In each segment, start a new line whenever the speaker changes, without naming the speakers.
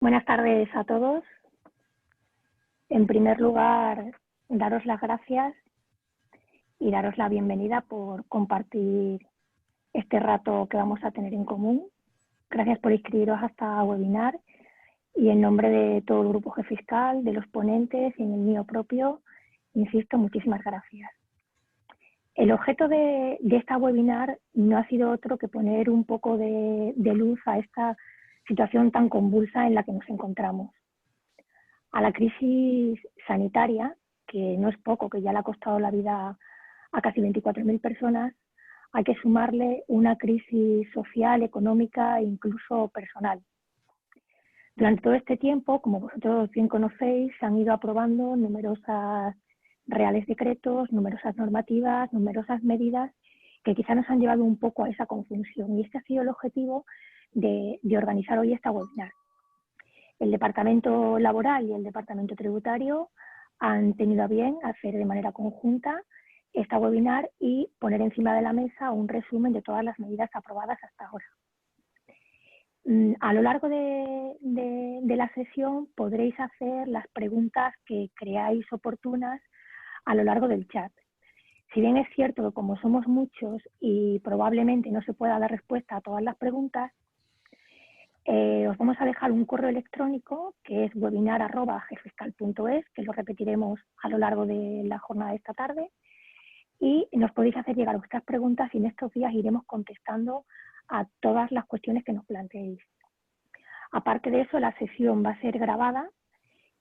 Buenas tardes a todos. En primer lugar, daros las gracias y daros la bienvenida por compartir este rato que vamos a tener en común. Gracias por inscribiros a esta webinar y en nombre de todo el Grupo GFiscal, de los ponentes y en el mío propio, insisto, muchísimas gracias. El objeto de esta webinar no ha sido otro que poner un poco de luz a esta situación tan convulsa en la que nos encontramos. A la crisis sanitaria, que no es poco, que ya le ha costado la vida a casi 24.000 personas, hay que sumarle una crisis social, económica e incluso personal. Durante todo este tiempo, como vosotros bien conocéis, se han ido aprobando numerosas reales decretos, numerosas normativas, numerosas medidas que quizá nos han llevado un poco a esa confusión. Y este ha sido el objetivo de organizar hoy esta webinar. El Departamento Laboral y el Departamento Tributario han tenido a bien hacer de manera conjunta esta webinar y poner encima de la mesa un resumen de todas las medidas aprobadas hasta ahora. A lo largo de la sesión podréis hacer las preguntas que creáis oportunas a lo largo del chat. Si bien es cierto que como somos muchos y probablemente no se pueda dar respuesta a todas las preguntas, os vamos a dejar un correo electrónico que es webinar@gfiscal.es, que lo repetiremos a lo largo de la jornada de esta tarde, y nos podéis hacer llegar vuestras preguntas y en estos días iremos contestando a todas las cuestiones que nos planteéis. Aparte de eso, la sesión va a ser grabada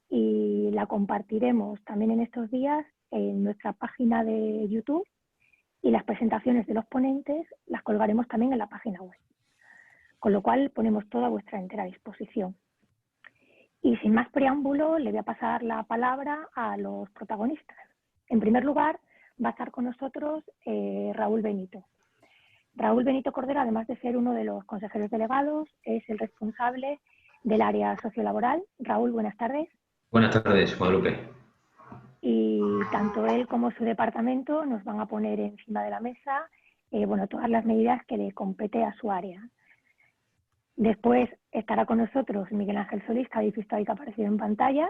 y la compartiremos también en estos días en nuestra página de YouTube y las presentaciones de los ponentes las colgaremos también en la página web. Con lo cual ponemos toda a vuestra entera disposición. Y sin más preámbulo, le voy a pasar la palabra a los protagonistas. En primer lugar, va a estar con nosotros Raúl Benito. Raúl Benito Cordero, además de ser uno de los consejeros delegados, es el responsable del área sociolaboral. Raúl, buenas tardes.
Buenas tardes, Guadalupe.
Y tanto él como su departamento nos van a poner encima de la mesa todas las medidas que le compete a su área. Después estará con nosotros Miguel Ángel Solís, que habéis visto ahí que ha aparecido en pantalla.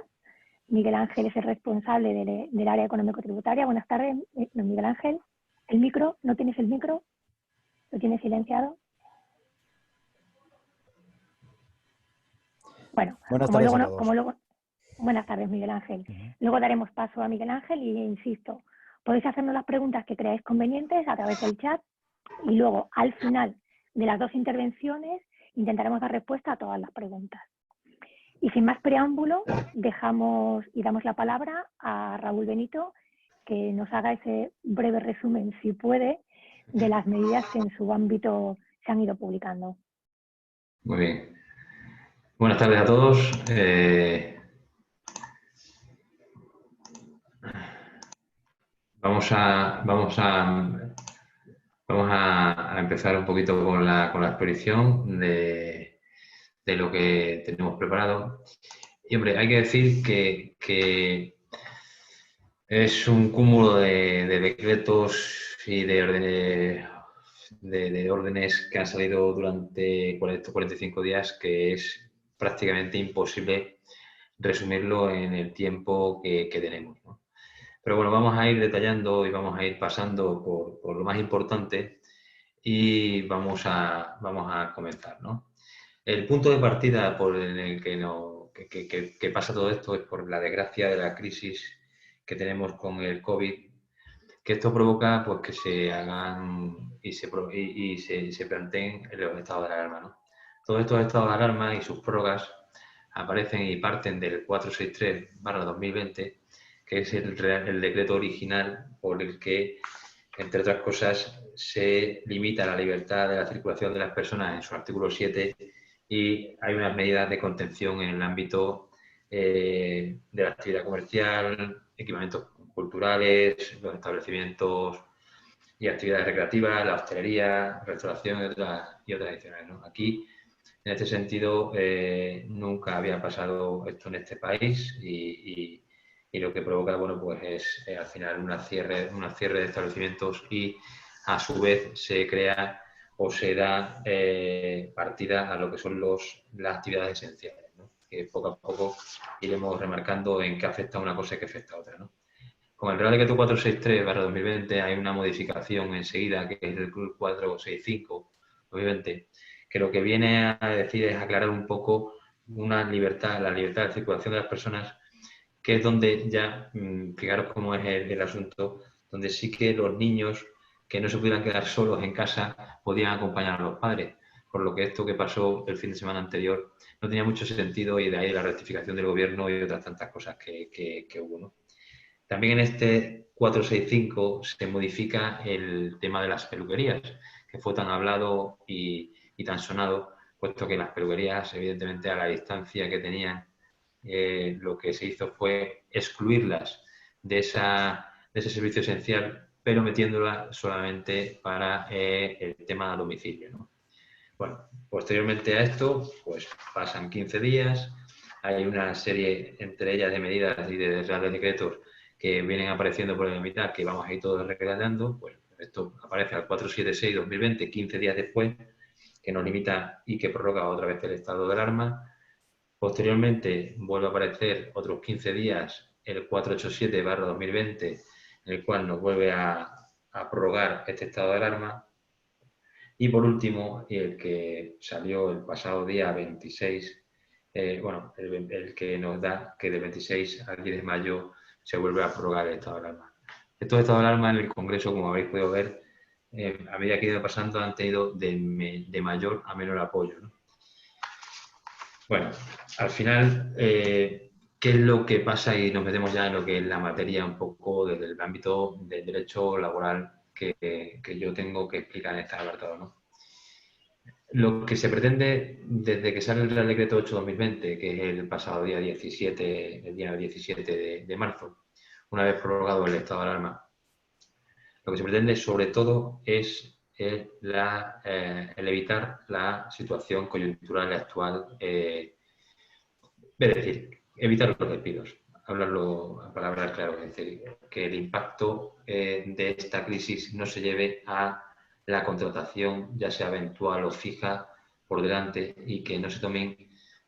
Miguel Ángel es el responsable del área económico-tributaria. Buenas tardes, Miguel Ángel. ¿El micro? ¿No tienes el micro? ¿Lo tienes silenciado? Bueno,
buenas tardes a todos.
Buenas tardes, Miguel Ángel. Luego daremos paso a Miguel Ángel y, insisto, podéis hacernos las preguntas que creáis convenientes a través del chat y luego, al final de las dos intervenciones, intentaremos dar respuesta a todas las preguntas. Y sin más preámbulo, damos la palabra a Raúl Benito, que nos haga ese breve resumen, si puede, de las medidas que en su ámbito se han ido publicando.
Muy bien. Buenas tardes a todos. Vamos a empezar un poquito con la exposición de lo que tenemos preparado. Y, hombre, hay que decir que es un cúmulo de decretos y de órdenes que han salido durante 45 días que es prácticamente imposible resumirlo en el tiempo que tenemos, ¿no? Pero bueno, vamos a ir detallando y vamos a ir pasando por lo más importante y vamos a comenzar, ¿no? El punto de partida por el que pasa todo esto es por la desgracia de la crisis que tenemos con el COVID, que esto provoca pues que se hagan y se planteen los estados de alarma, ¿no? Todos estos estados de alarma y sus prórrogas aparecen y parten del 463/2020, que es el decreto original por el que, entre otras cosas, se limita la libertad de la circulación de las personas en su artículo 7 y hay unas medidas de contención en el ámbito de la actividad comercial, equipamientos culturales, los establecimientos y actividades recreativas, la hostelería, restauración y otras adicionales, ¿no? Aquí, en este sentido, nunca había pasado esto en este país y lo que provoca, bueno, pues es al final un cierre de establecimientos y a su vez se crea o se da partida a lo que son las actividades esenciales, ¿no? que poco a poco iremos remarcando en qué afecta una cosa y qué afecta a otra, ¿no? Con el Real Decreto 463/2020 hay una modificación enseguida, que es el 465/2020, que lo que viene a decir es aclarar un poco la libertad de circulación de las personas, que es donde ya, fijaros cómo es el asunto, donde sí que los niños que no se pudieran quedar solos en casa podían acompañar a los padres, por lo que esto que pasó el fin de semana anterior no tenía mucho sentido, y de ahí la rectificación del gobierno y otras tantas cosas que hubo, ¿no? También en este 465 se modifica el tema de las peluquerías, que fue tan hablado y tan sonado, puesto que las peluquerías, evidentemente, a la distancia que tenían, lo que se hizo fue excluirlas de ese servicio esencial, pero metiéndolas solamente para el tema a domicilio, ¿no? Bueno, posteriormente a esto, pues pasan 15 días, hay una serie, entre ellas, de medidas y de reales decretos que vienen apareciendo por la mitad, que vamos a ir todos recordando. Pues esto aparece al 476/2020, 15 días después, que nos limita y que prorroga otra vez el estado de alarma. Posteriormente vuelve a aparecer otros 15 días el 487/2020, en el cual nos vuelve a prorrogar este estado de alarma. Y por último, el que salió el pasado día 26, el que nos da que del 26 al 10 de mayo se vuelve a prorrogar el estado de alarma. Estos estados de alarma en el Congreso, como habéis podido ver, a medida que iba pasando, han tenido de mayor a menor apoyo, ¿no? Bueno, al final, ¿qué es lo que pasa? Y nos metemos ya en lo que es la materia un poco desde el ámbito del derecho laboral que yo tengo que explicar en este apartado, ¿no? Lo que se pretende desde que sale el Real Decreto 8/2020, que es el pasado día 17, el día 17 de marzo, una vez prorrogado el estado de alarma, lo que se pretende sobre todo es el evitar la situación coyuntural actual, es decir, evitar los despidos, hablarlo a palabras claras, es decir, que el impacto de esta crisis no se lleve a la contratación, ya sea eventual o fija, por delante, y que no se tomen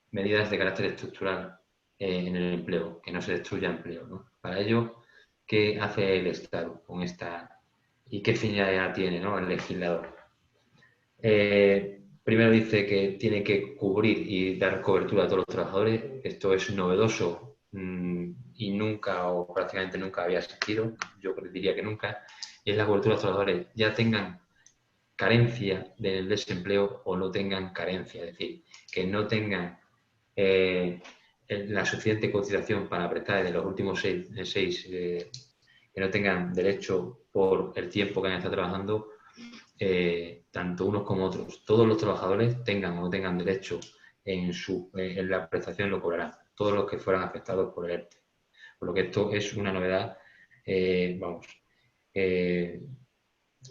medidas de carácter estructural en el empleo, que no se destruya empleo, ¿no? Para ello, ¿qué hace el Estado con esta y qué finalidad tiene, ¿no?, el legislador? Primero dice que tiene que cubrir y dar cobertura a todos los trabajadores. Esto es novedoso y nunca o prácticamente nunca había existido. Yo diría que nunca. Y es la cobertura a los trabajadores, ya tengan carencia del desempleo o no tengan carencia. Es decir, que no tengan la suficiente cotización para prestar de los últimos seis que no tengan derecho por el tiempo que han estado trabajando. Tanto unos como otros, todos los trabajadores, tengan o no tengan derecho en la prestación, lo cobrarán, todos los que fueran afectados por el ERTE. Por lo que esto es una novedad,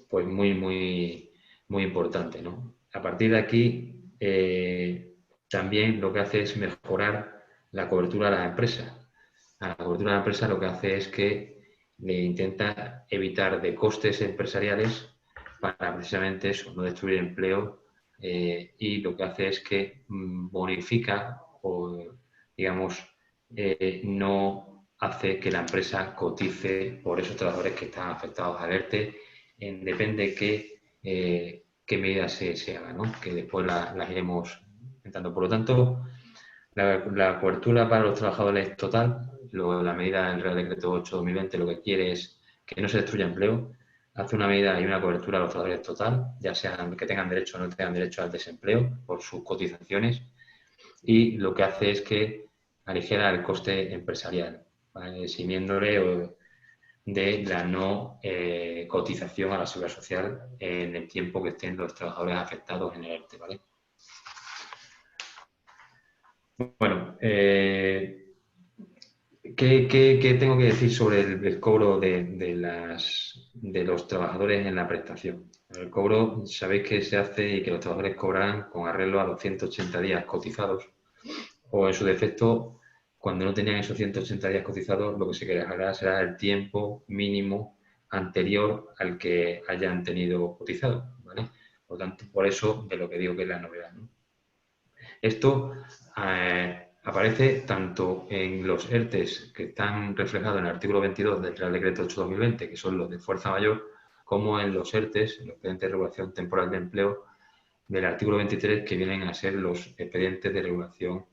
pues muy importante, ¿no? A partir de aquí, también lo que hace es mejorar la cobertura a las empresas. A la cobertura de la empresa lo que hace es que le intenta evitar de costes empresariales para precisamente eso, no destruir empleo, y lo que hace es que bonifica o, digamos, no hace que la empresa cotice por esos trabajadores que están afectados al ERTE, depende qué medidas se hagan, ¿no?, que después las iremos comentando. Por lo tanto, la cobertura para los trabajadores es total. La medida del Real Decreto 8/2020 lo que quiere es que no se destruya empleo. Hace una medida y una cobertura a los trabajadores total, ya sean que tengan derecho o no tengan derecho al desempleo por sus cotizaciones, y lo que hace es que aligera el coste empresarial, ¿vale?, eximiéndole de la no cotización a la seguridad social en el tiempo que estén los trabajadores afectados en el ERTE, ¿vale? Bueno, ¿qué tengo que decir sobre el cobro de los trabajadores en la prestación? El cobro, sabéis que se hace y que los trabajadores cobrarán con arreglo a los 180 días cotizados, o en su defecto, cuando no tenían esos 180 días cotizados, lo que se quedará será el tiempo mínimo anterior al que hayan tenido cotizado, ¿vale? Por lo tanto, por eso de lo que digo que es la novedad, ¿no? Esto, aparece tanto en los ERTEs que están reflejados en el artículo 22 del Real Decreto 8/2020, que son los de fuerza mayor, como en los ERTEs, los expedientes de regulación temporal de empleo, del artículo 23, que vienen a ser los expedientes de regulación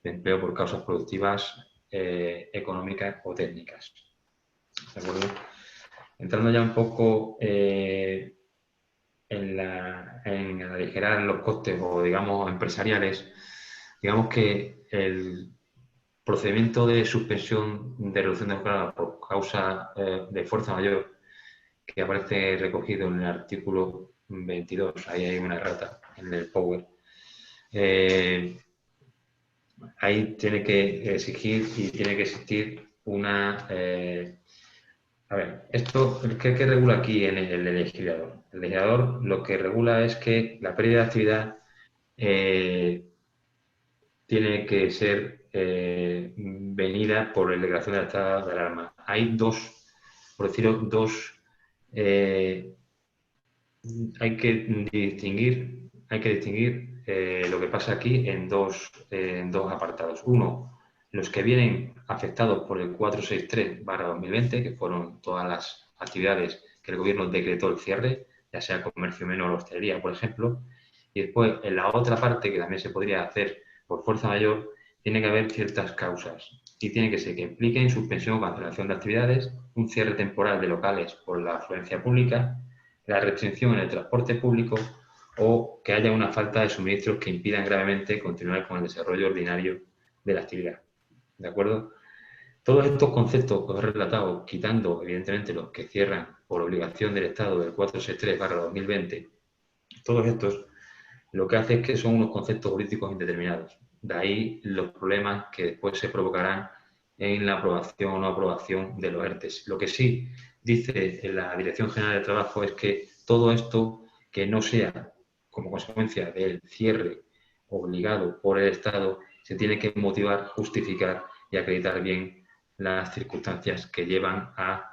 de empleo por causas productivas, económicas o técnicas. ¿De acuerdo? Entrando ya un poco en aligerar los costes o, digamos, empresariales, digamos que el procedimiento de suspensión de reducción de jornada por causa de fuerza mayor, que aparece recogido en el artículo 22, ahí hay una errata en el Power, ahí tiene que exigir y tiene que existir una... a ver, esto, ¿qué regula aquí en el legislador? El legislador lo que regula es que la pérdida de actividad tiene que ser venida por la declaración del estado de alarma. Hay dos, por decirlo, hay que distinguir lo que pasa aquí en dos apartados. Uno, los que vienen afectados por el 463/2020, que fueron todas las actividades que el gobierno decretó el cierre, ya sea comercio menor o hostelería, por ejemplo. Y después, en la otra parte, que también se podría hacer por fuerza mayor, tiene que haber ciertas causas. Y tiene que ser que impliquen suspensión o cancelación de actividades, un cierre temporal de locales por la afluencia pública, la restricción en el transporte público o que haya una falta de suministros que impidan gravemente continuar con el desarrollo ordinario de la actividad. ¿De acuerdo? Todos estos conceptos que os he relatado, quitando evidentemente los que cierran por obligación del Estado del 463/2020, todos estos lo que hace es que son unos conceptos jurídicos indeterminados. De ahí los problemas que después se provocarán en la aprobación o no aprobación de los ERTEs. Lo que sí dice la Dirección General de Trabajo es que todo esto que no sea como consecuencia del cierre obligado por el Estado se tiene que motivar, justificar y acreditar bien las circunstancias que llevan a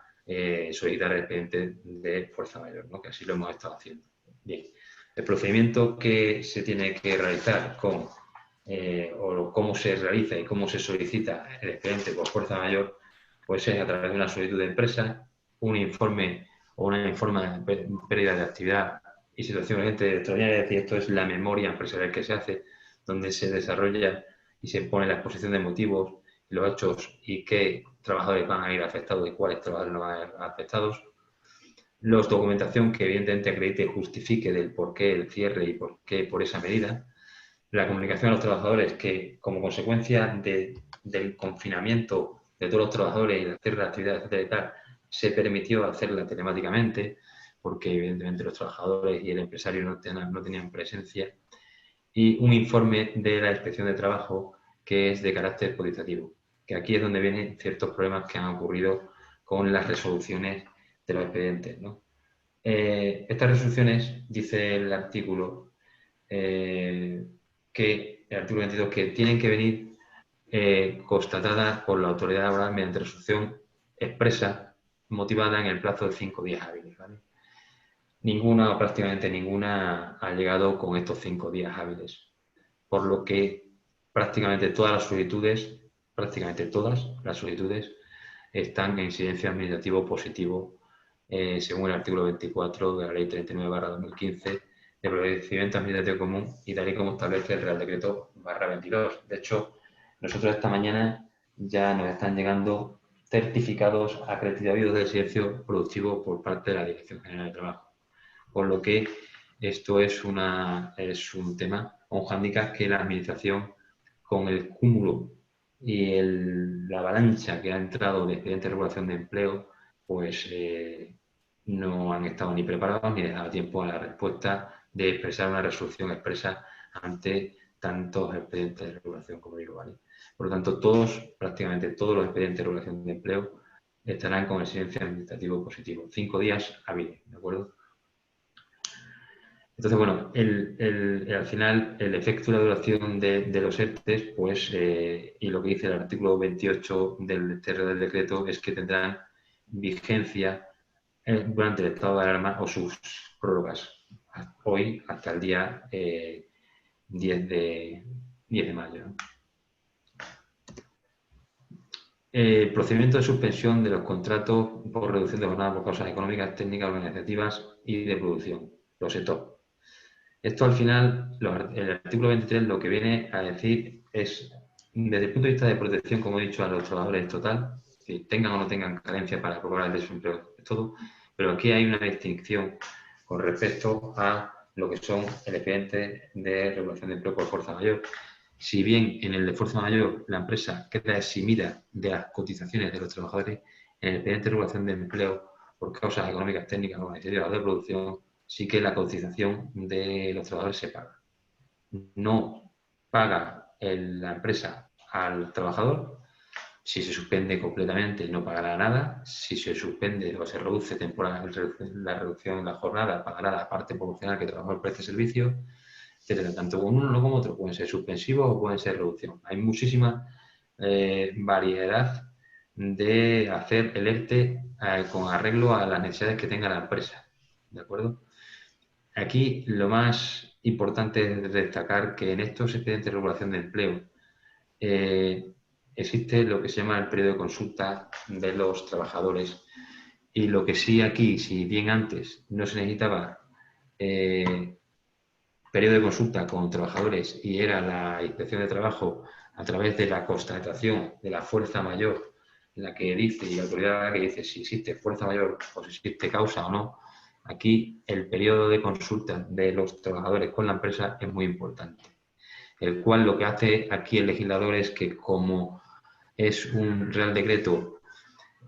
solicitar el expediente de fuerza mayor, ¿no? Que así lo hemos estado haciendo. Bien. El procedimiento que se tiene que realizar o cómo se realiza y cómo se solicita el expediente por fuerza mayor, pues es a través de una solicitud de empresa, un informe o una informe de pérdida de actividad y situación urgente extraordinaria. Es decir, esto es la memoria empresarial que se hace, donde se desarrolla y se pone la exposición de motivos, los hechos y qué trabajadores van a ir afectados y cuáles trabajadores no van a ir afectados. La documentación que evidentemente acredite y justifique del por qué el cierre y por qué por esa medida. La comunicación a los trabajadores que, como consecuencia del confinamiento de todos los trabajadores y de hacer la actividad, etcétera y tal, se permitió hacerla telemáticamente porque evidentemente los trabajadores y el empresario no tenían presencia. Y un informe de la Inspección de Trabajo que es de carácter cualitativo, que aquí es donde vienen ciertos problemas que han ocurrido con las resoluciones de los expedientes, ¿no? Estas resoluciones, dice el artículo, el artículo 22, que tienen que venir constatadas por la autoridad laboral mediante resolución expresa, motivada en el plazo de 5 días hábiles, ¿vale? Ninguna o prácticamente ninguna ha llegado con estos 5 días hábiles, por lo que prácticamente todas las solicitudes están en silencio administrativo positivo, según el artículo 24 de la Ley 39/2015 de procedimiento administrativo común y tal y como establece el Real Decreto /22. De hecho, nosotros esta mañana ya nos están llegando certificados acreditados del silencio productivo por parte de la Dirección General de Trabajo. Por lo que esto es un tema, un hándicap que la Administración, con el cúmulo y la avalancha que ha entrado de expedientes de regulación de empleo, pues no han estado ni preparados ni les ha dado tiempo a la respuesta de expresar una resolución expresa ante tantos expedientes de regulación, como digo, ¿vale? Por lo tanto, prácticamente todos los expedientes de regulación de empleo estarán con el silencio administrativo positivo. 5 días hábiles, ¿de acuerdo? Entonces, bueno, al final, el efecto y la duración de los ERTEs, pues, y lo que dice el artículo 28 del decreto es que tendrán vigencia durante el estado de alarma o sus prórrogas, hoy hasta el día 10 de mayo, ¿no? Procedimiento de suspensión de los contratos por reducción de jornada por causas económicas, técnicas, organizativas y de producción, los ETOP. Esto al final, el artículo 23 lo que viene a decir es, desde el punto de vista de protección, como he dicho, a los trabajadores total, que tengan o no tengan carencia para cobrar el desempleo, es todo, pero aquí hay una distinción con respecto a lo que son el expediente de regulación de empleo por fuerza mayor. Si bien en el de fuerza mayor la empresa queda eximida de las cotizaciones de los trabajadores, en el expediente de regulación de empleo por causas económicas, técnicas, organizativas o de producción, sí que la cotización de los trabajadores se paga. No paga la empresa al trabajador. Si se suspende completamente, no pagará nada. Si se suspende o se reduce la reducción en la jornada, pagará la parte proporcional que el trabajador preste servicio, etcétera. Tanto con uno como otro. Pueden ser suspensivos o pueden ser reducción. Hay muchísima variedad de hacer el ERTE con arreglo a las necesidades que tenga la empresa. ¿De acuerdo? Aquí lo más importante es destacar que en estos expedientes de regulación de empleo existe lo que se llama el periodo de consulta de los trabajadores. Y lo que sí aquí, si bien antes no se necesitaba periodo de consulta con trabajadores y era la inspección de trabajo a través de la constatación de la fuerza mayor, la que dice, y la autoridad que dice si existe fuerza mayor o si existe causa o no, aquí el periodo de consulta de los trabajadores con la empresa es muy importante. El cual lo que hace aquí el legislador es que, como es un Real Decreto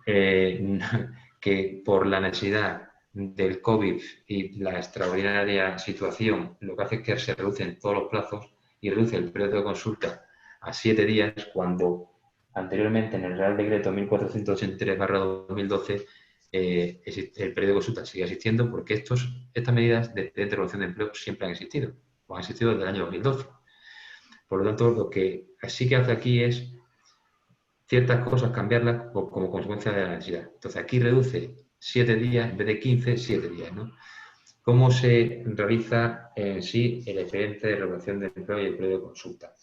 que por la necesidad del COVID y la extraordinaria situación, lo que hace es que se reducen todos los plazos y reduce el periodo de consulta a 7 días, cuando anteriormente en el Real Decreto 1483/2012 el periodo de consulta sigue existiendo, porque estas medidas de regulación de empleo siempre han existido, o han existido desde el año 2012. Por lo tanto, lo que sí que hace aquí es ciertas cosas cambiarlas como consecuencia de la necesidad. Entonces, aquí reduce 7 días, en vez de 15, 7 días, ¿no? ¿Cómo se realiza en sí el expediente de regulación de empleo y el periodo de consulta?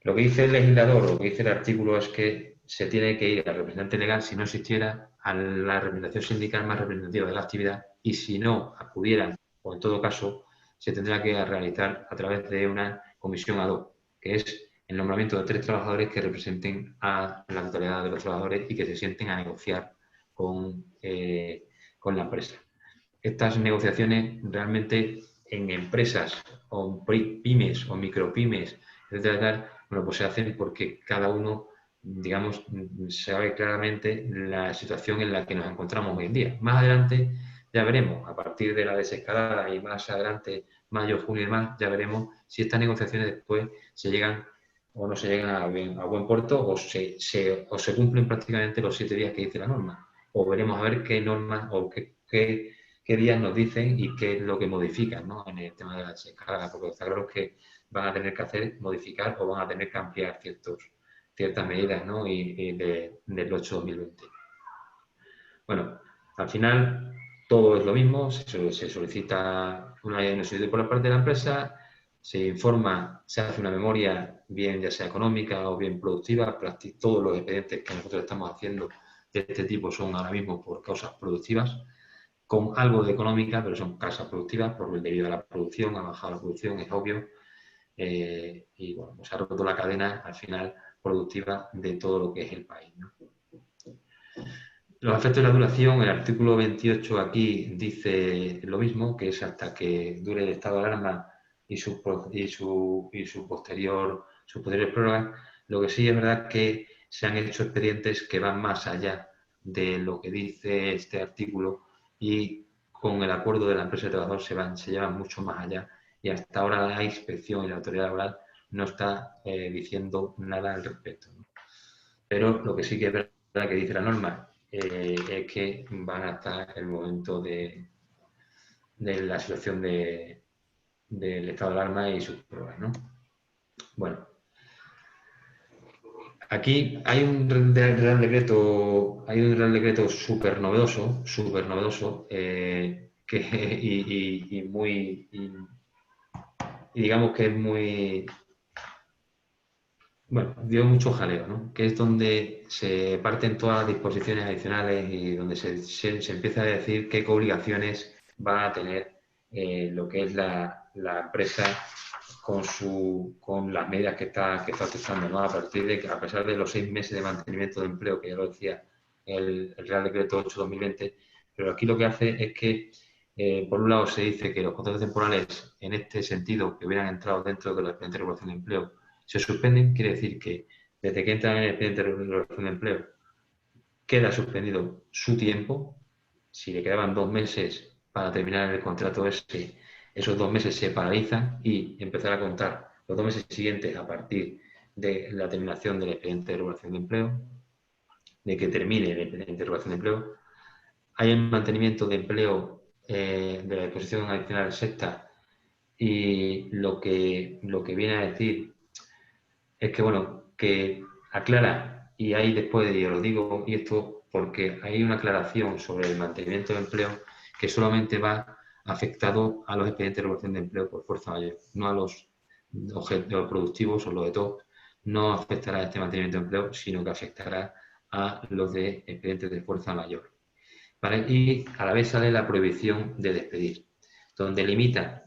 Lo que dice el legislador, o lo que dice el artículo, es que se tiene que ir al representante legal, si no existiera, a la representación sindical más representativa de la actividad, y si no acudieran, o en todo caso, se tendrá que realizar a través de una comisión ad hoc, que es el nombramiento de 3 trabajadores que representen a la totalidad de los trabajadores y que se sienten a negociar con la empresa. Estas negociaciones realmente en empresas o pymes o micropymes, etcétera, bueno, pues se hacen porque cada uno, digamos, sabe claramente la situación en la que nos encontramos hoy en día. Más adelante ya veremos, a partir de la desescalada y más adelante, mayo, junio y demás, ya veremos si estas negociaciones después se llegan o no se llegan a buen puerto, o se cumplen prácticamente los 7 días que dice la norma. O veremos a ver qué normas o qué días nos dicen y qué es lo que modifican, ¿no?, en el tema de la desescalada, porque está claro que van a tener que modificar o van a tener que ampliar ciertas medidas, ¿no?, y del 8/2020. Bueno, al final todo es lo mismo, se solicita una solicitud por la parte de la empresa, se informa, se hace una memoria, bien ya sea económica o bien productiva. Todos los expedientes que nosotros estamos haciendo de este tipo son ahora mismo por causas productivas, con algo de económica, pero son causas productivas, porque debido a la producción, ha bajado la producción, es obvio, y bueno, pues ha roto la cadena al final productiva de todo lo que es el país, ¿no? Los efectos de la duración, el artículo 28 aquí dice lo mismo, que es hasta que dure el estado de alarma y sus posteriores prórrogas. Lo que sí es verdad que se han hecho expedientes que van más allá de lo que dice este artículo, y con el acuerdo de la empresa de trabajador se llevan mucho más allá, y hasta ahora la inspección y la autoridad laboral no está diciendo nada al respecto, ¿no? Pero lo que sí que es verdad que dice la norma es que van hasta el momento de la situación del estado de alarma y sus pruebas, ¿no? Bueno, aquí hay un Real Decreto súper novedoso, y digamos que es muy bueno, dio mucho jaleo, ¿no? Que es donde se parten todas las disposiciones adicionales y donde se empieza a decir qué obligaciones va a tener lo que es la empresa con las medidas que está testando, ¿no? A partir de que, a pesar de los 6 meses de mantenimiento de empleo, que ya lo decía el Real Decreto 8/2020, pero aquí lo que hace es que, por un lado, se dice que los contratos temporales, en este sentido, que hubieran entrado dentro de la expediente de regulación de empleo, se suspenden. Quiere decir que desde que entran en el expediente de regulación de empleo, queda suspendido su tiempo. Si le quedaban 2 meses para terminar el contrato ese, esos 2 meses se paralizan y empezar a contar los 2 meses siguientes a partir de la terminación del expediente de regulación de empleo, de que termine el expediente de regulación de empleo. Hay el mantenimiento de empleo de la disposición adicional sexta, y lo que viene a decir es que, bueno, que aclara, y ahí después, yo lo digo, y esto porque hay una aclaración sobre el mantenimiento de empleo que solamente va afectado a los expedientes de regulación de empleo por fuerza mayor, no a los objetos productivos o los de TOC. No afectará a este mantenimiento de empleo, sino que afectará a los de expedientes de fuerza mayor, ¿vale? Y a la vez sale la prohibición de despedir, donde limita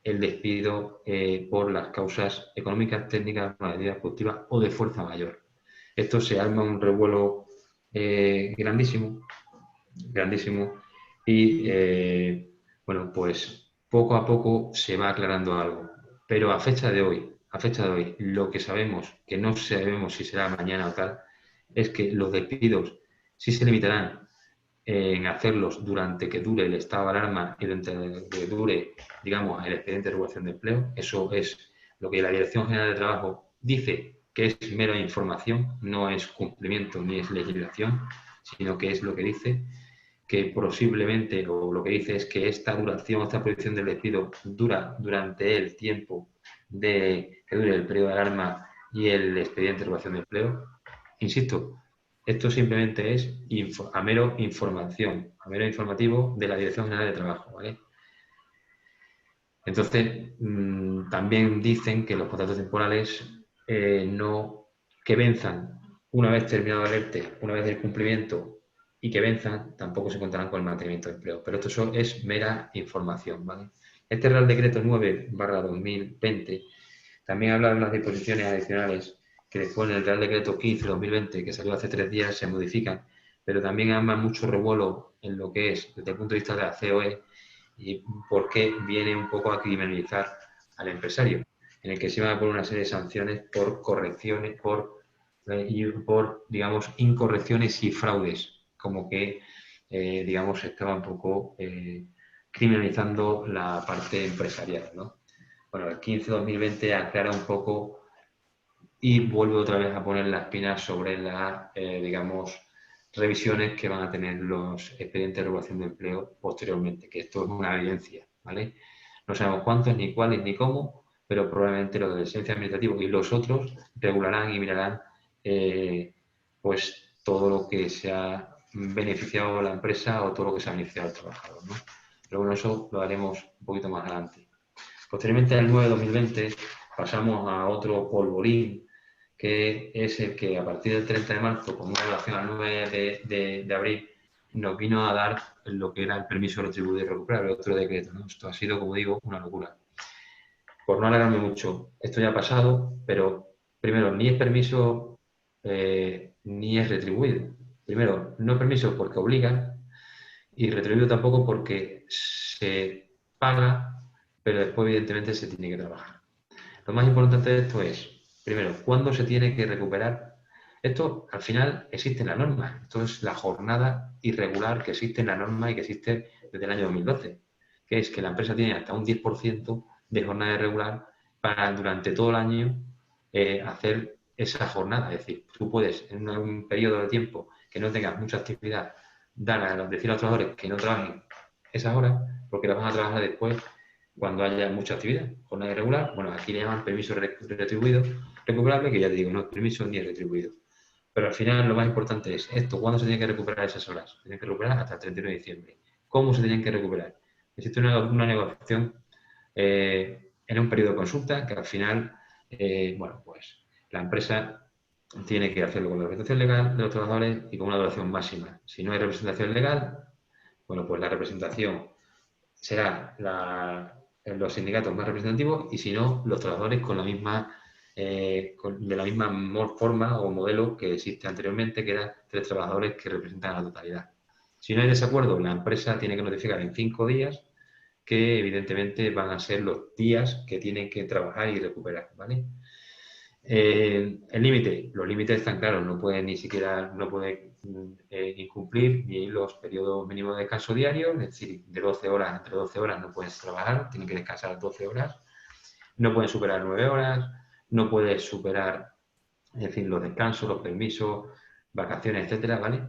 el despido por las causas económicas, técnicas, materiales, productivas o de fuerza mayor. Esto se arma un revuelo grandísimo, grandísimo, y bueno, pues poco a poco se va aclarando algo. Pero a fecha de hoy, lo que sabemos, que no sabemos si será mañana o tal, es que los despidos sí se limitarán en hacerlos durante que dure el estado de alarma y durante que dure, digamos, el expediente de regulación de empleo. Eso es lo que la Dirección General de Trabajo dice, que es mera información, no es cumplimiento ni es legislación, sino que es lo que dice, que posiblemente, o lo que dice es que esta duración, esta prohibición del despido dura durante el tiempo de que dure el periodo de alarma y el expediente de regulación de empleo. Insisto, esto simplemente es a mero información, a mero informativo de la Dirección General de Trabajo, ¿vale? Entonces, también dicen que los contratos temporales no que venzan una vez terminado el ERTE, una vez el cumplimiento, y que venzan, tampoco se contarán con el mantenimiento de empleo. Pero esto es mera información, ¿vale? Este Real Decreto 9/2020 también habla de unas disposiciones adicionales que después en el Real Decreto 15/2020, que salió hace 3 días, se modifican, pero también arma mucho revuelo en lo que es, desde el punto de vista de la COE, y por qué viene un poco a criminalizar al empresario, en el que se van a poner una serie de sanciones por correcciones, por digamos, incorrecciones y fraudes, como que, digamos, estaba un poco criminalizando la parte empresarial, ¿no? Bueno, el 15/2020 aclara un poco y vuelve otra vez a poner la espina sobre las, digamos, revisiones que van a tener los expedientes de regulación de empleo posteriormente, que esto es una evidencia, ¿vale? No sabemos cuántos, ni cuáles, ni cómo, pero probablemente los de licencia administrativa y los otros regularán y mirarán pues todo lo que se ha beneficiado a la empresa o todo lo que se ha beneficiado al trabajador, ¿no? Pero bueno, eso lo haremos un poquito más adelante. Posteriormente, al 9/2020, pasamos a otro polvorín, que es el que a partir del 30 de marzo, con una relación al 9 de abril, nos vino a dar lo que era el permiso retribuido y recuperable, otro decreto, ¿no? Esto ha sido, como digo, una locura. Por no alargarme mucho, esto ya ha pasado, pero primero, ni es permiso ni es retribuido. Primero, no es permiso porque obliga, y retribuido tampoco porque se paga, pero después evidentemente se tiene que trabajar. Lo más importante de esto es, primero, ¿cuándo se tiene que recuperar? Esto al final existe en la norma. Esto es la jornada irregular que existe en la norma y que existe desde el año 2012, que es que la empresa tiene hasta un 10% de jornada irregular para durante todo el año hacer esa jornada. Es decir, tú puedes en un periodo de tiempo que no tengas mucha actividad decir a los trabajadores que no trabajen esas horas porque las van a trabajar después cuando haya mucha actividad. Jornada irregular, bueno, aquí le llaman permiso retribuido, recuperable, que ya te digo, no es permiso ni es retribuido. Pero al final lo más importante es esto, ¿cuándo se tienen que recuperar esas horas? Se tienen que recuperar hasta el 31 de diciembre. ¿Cómo se tienen que recuperar? Existe una negociación en un periodo de consulta que al final bueno, pues la empresa tiene que hacerlo con la representación legal de los trabajadores y con una duración máxima. Si no hay representación legal, bueno, pues la representación será en los sindicatos más representativos y si no, los trabajadores con la misma, de la misma forma o modelo que existe anteriormente, que eran 3 trabajadores que representan a la totalidad. Si no hay desacuerdo, la empresa tiene que notificar en 5 días, que evidentemente van a ser los días que tienen que trabajar y recuperar, ¿vale? El límite, los límites están claros, no puede ni siquiera, no puede incumplir ni los periodos mínimos de descanso diario, es decir, de 12 horas, entre 12 horas no puedes trabajar, tienes que descansar 12 horas, no pueden superar 9 horas, no puedes superar, es decir, los descansos, los permisos, vacaciones, etcétera, ¿vale?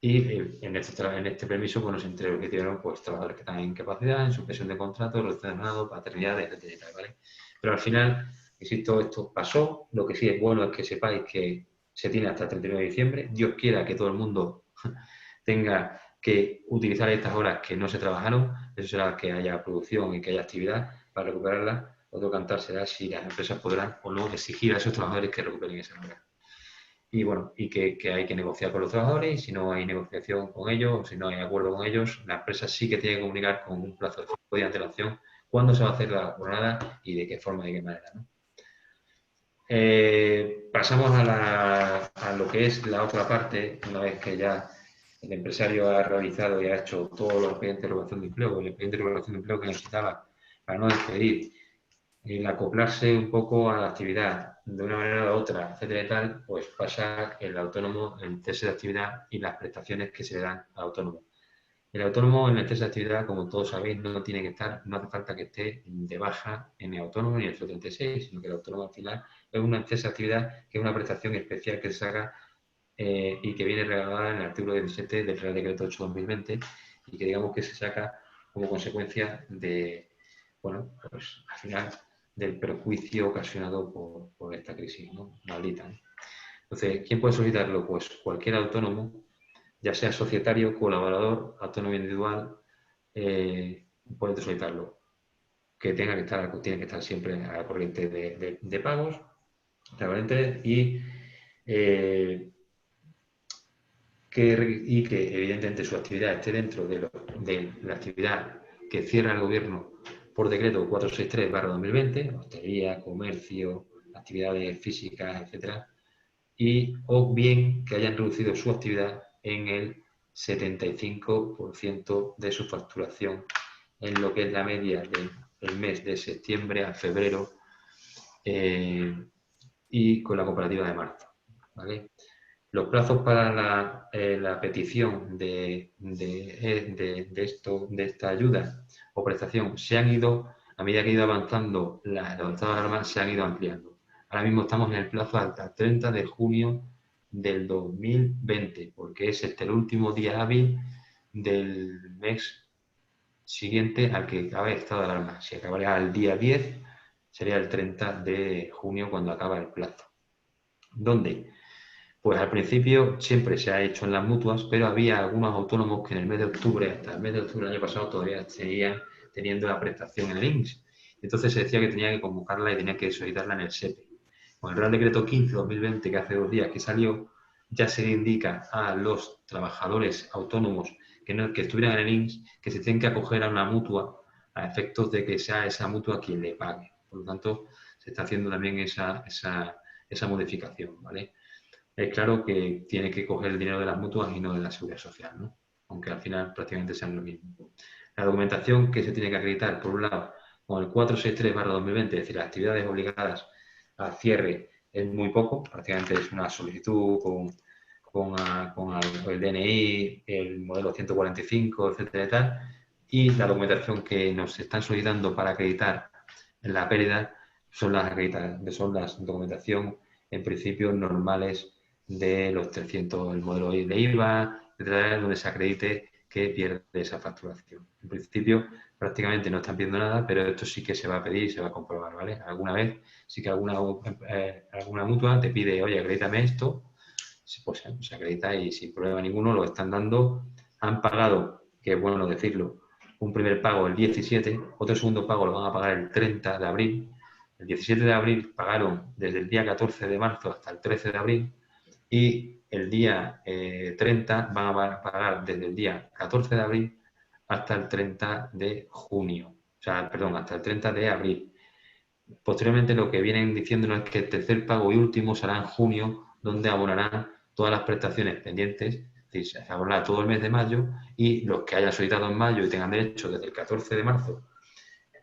Y en este permiso, bueno, se entre los que tienen pues, trabajadores que están en incapacidad, en suspensión de contrato, relacionado, paternidad, etcétera, ¿vale? Pero al final, insisto, esto pasó. Lo que sí es bueno es que sepáis que se tiene hasta el 31 de diciembre. Dios quiera que todo el mundo tenga que utilizar estas horas que no se trabajaron. Eso será que haya producción y que haya actividad para recuperarlas. Otro cantar será si las empresas podrán o no exigir a esos trabajadores que recuperen esas horas. Y bueno, y que hay que negociar con los trabajadores y si no hay negociación con ellos o si no hay acuerdo con ellos, la empresa sí que tiene que comunicar con un plazo de 5 días de antelación cuándo se va a hacer la jornada y de qué forma y de qué manera, ¿no? Pasamos a lo que es la otra parte, una vez que ya el empresario ha realizado y ha hecho todos los expedientes de regulación de empleo, el expediente de regulación de empleo que necesitaba para no despedir, el acoplarse un poco a la actividad de una manera u otra, etcétera y tal, pues pasa el autónomo en cese de actividad y las prestaciones que se le dan al autónomo. El autónomo en el cese de actividad, como todos sabéis, no tiene que estar, no hace falta que esté de baja en el autónomo ni en el 36, sino que el autónomo al final es una cese de actividad que es una prestación especial que se saca y que viene regalada en el artículo 17 del Real Decreto 8/2020 y que digamos que se saca como consecuencia de, bueno, pues al final del perjuicio ocasionado por esta crisis, ¿no? Maldita, ¿no? Entonces, ¿quién puede solicitarlo? Pues cualquier autónomo, ya sea societario, colaborador, autónomo individual, puede solicitarlo. Que tiene que estar siempre a la corriente de pagos, y que evidentemente su actividad esté dentro de la actividad que cierra el gobierno por decreto 463/2020, hostelería, comercio, actividades físicas, etcétera, o bien que hayan reducido su actividad en el 75% de su facturación en lo que es la media del mes de septiembre a febrero y con la comparativa de marzo, ¿vale? Los plazos para la petición de esta ayuda o prestación se han ido, a medida que ha ido avanzando los estados de alarma, se han ido ampliando. Ahora mismo estamos en el plazo hasta 30 de junio del 2020, porque es el último día hábil del mes siguiente al que acabe el estado de alarma. Si acabaría el día 10, sería el 30 de junio cuando acaba el plazo. ¿Dónde? Pues al principio siempre se ha hecho en las mutuas, pero había algunos autónomos que en el mes de octubre, hasta el mes de octubre del año pasado, todavía seguían teniendo la prestación en el INSS. Entonces se decía que tenía que convocarla y tenía que solicitarla en el SEPE. Con el Real Decreto 15/2020, que hace 2 días que salió, ya se le indica a los trabajadores autónomos que estuvieran en el INSS que se tienen que acoger a una mutua a efectos de que sea esa mutua quien le pague. Por lo tanto, se está haciendo también esa modificación, ¿vale? Es claro que tiene que coger el dinero de las mutuas y no de la seguridad social, ¿no? Aunque al final prácticamente sean lo mismo. La documentación que se tiene que acreditar, por un lado, con el 463/2020, es decir, las actividades obligadas al cierre, es muy poco, prácticamente es una solicitud con el DNI, el modelo 145, etcétera y tal, y la documentación que nos están solicitando para acreditar la pérdida son las documentación en principio normales de los 300, el modelo de IVA, etcétera, donde se acredite que pierde esa facturación. En principio, prácticamente no están pidiendo nada, pero esto sí que se va a pedir y se va a comprobar, ¿vale? Alguna vez sí que alguna mutua te pide, oye, acredítame esto, pues se acredita y sin problema ninguno lo están dando. Han pagado, que es bueno decirlo, un primer pago el 17, otro segundo pago lo van a pagar el 30 de abril, el 17 de abril pagaron desde el día 14 de marzo hasta el 13 de abril y el día 30 van a pagar desde el día 14 de abril hasta el 30 de junio. O sea, perdón, hasta el 30 de abril. Posteriormente lo que vienen diciéndonos es que el tercer pago y último será en junio, donde abonarán todas las prestaciones pendientes, es decir, se abonará todo el mes de mayo y los que hayan solicitado en mayo y tengan derecho desde el 14 de marzo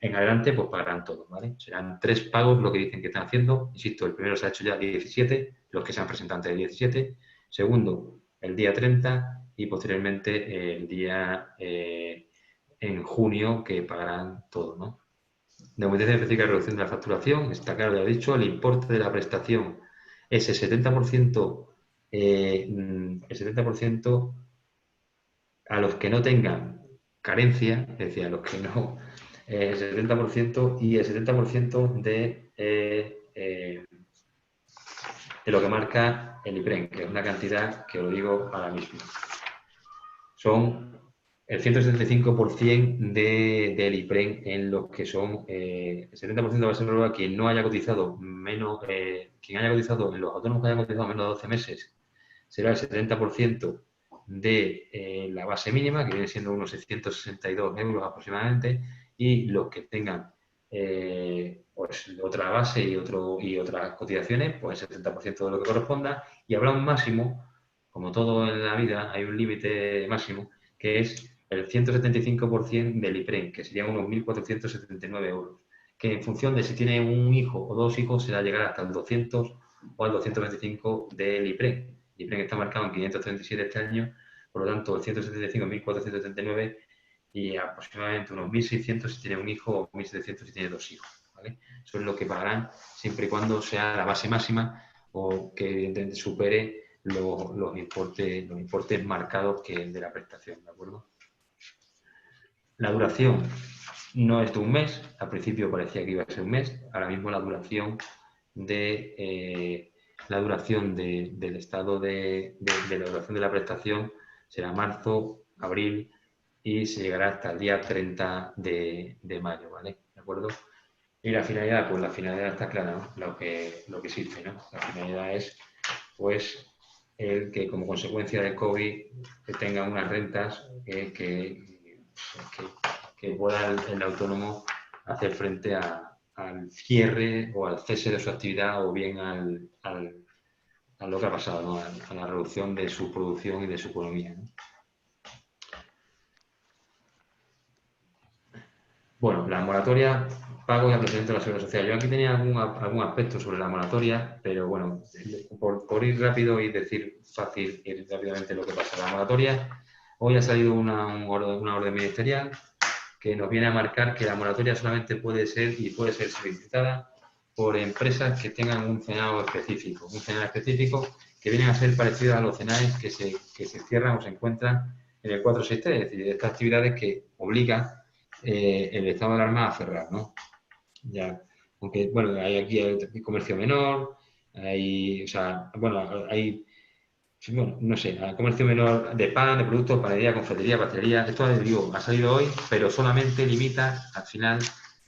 en adelante, pues pagarán todo, ¿vale? Serán 3 pagos lo que dicen que están haciendo. Insisto, el primero se ha hecho ya el 17, los que se han presentado antes del 17. Segundo, el día 30 y posteriormente el día en junio que pagarán todo, ¿no? Documentación específica de reducción de la facturación, está claro, ya he dicho, el importe de la prestación es el 70%, el 70% a los que no tengan carencia, es decir, a los que no, el 70% y el 70% de lo que marca el IPREN, que es una cantidad que os lo digo ahora mismo. Son el 175% del IPREN en los que son, el 70% va a ser a quien no haya cotizado menos, quien haya cotizado, en los autónomos que hayan cotizado menos de 12 meses, será el 70% de la base mínima, que viene siendo unos 662 euros aproximadamente, y los que tengan pues otra base y otras cotizaciones, pues el 70% de lo que corresponda, y habrá un máximo, como todo en la vida, hay un límite máximo, que es el 175% del IPREN, que serían unos 1.479 euros, que en función de si tiene un hijo o dos hijos, será llegar hasta el 200 o al 225 del IPREN. El IPREN está marcado en 537 este año, por lo tanto el 175 en 1.479 y aproximadamente unos 1.600 si tiene un hijo o 1.700 si tiene dos hijos, ¿vale? Eso es lo que pagarán siempre y cuando sea la base máxima o que evidentemente supere los importes marcados de la prestación, ¿de acuerdo? La duración no es de un mes, al principio parecía que iba a ser un mes, ahora mismo la duración del estado de la duración de la prestación será marzo, abril y se llegará hasta el día 30 de mayo, ¿vale? ¿De acuerdo? Y la finalidad, pues la finalidad está clara, ¿no? Lo que existe, ¿no? La finalidad es, pues, el que como consecuencia del COVID tenga unas rentas que pueda el autónomo hacer frente al cierre o al cese de su actividad o bien a lo que ha pasado, ¿no? A la reducción de su producción y de su economía, ¿no? Bueno, la moratoria, pago y aplazamiento de la Seguridad Social. Yo aquí tenía algún aspecto sobre la moratoria, pero bueno, por ir rápido y decir fácil y rápidamente lo que pasa. La moratoria, hoy ha salido una orden ministerial que nos viene a marcar que la moratoria solamente puede ser solicitada por empresas que tengan un cenado específico que vienen a ser parecidos a los cenares que se cierran o se encuentran en el 463, es decir, estas actividades que obligan el estado de alarma a cerrar, ¿no? Ya, aunque, bueno, hay comercio menor, hay, o sea, bueno, hay, bueno, no sé, comercio menor de pan, de productos, panadería, confitería, pastelería, esto digo, ha salido hoy, pero solamente limita, al final,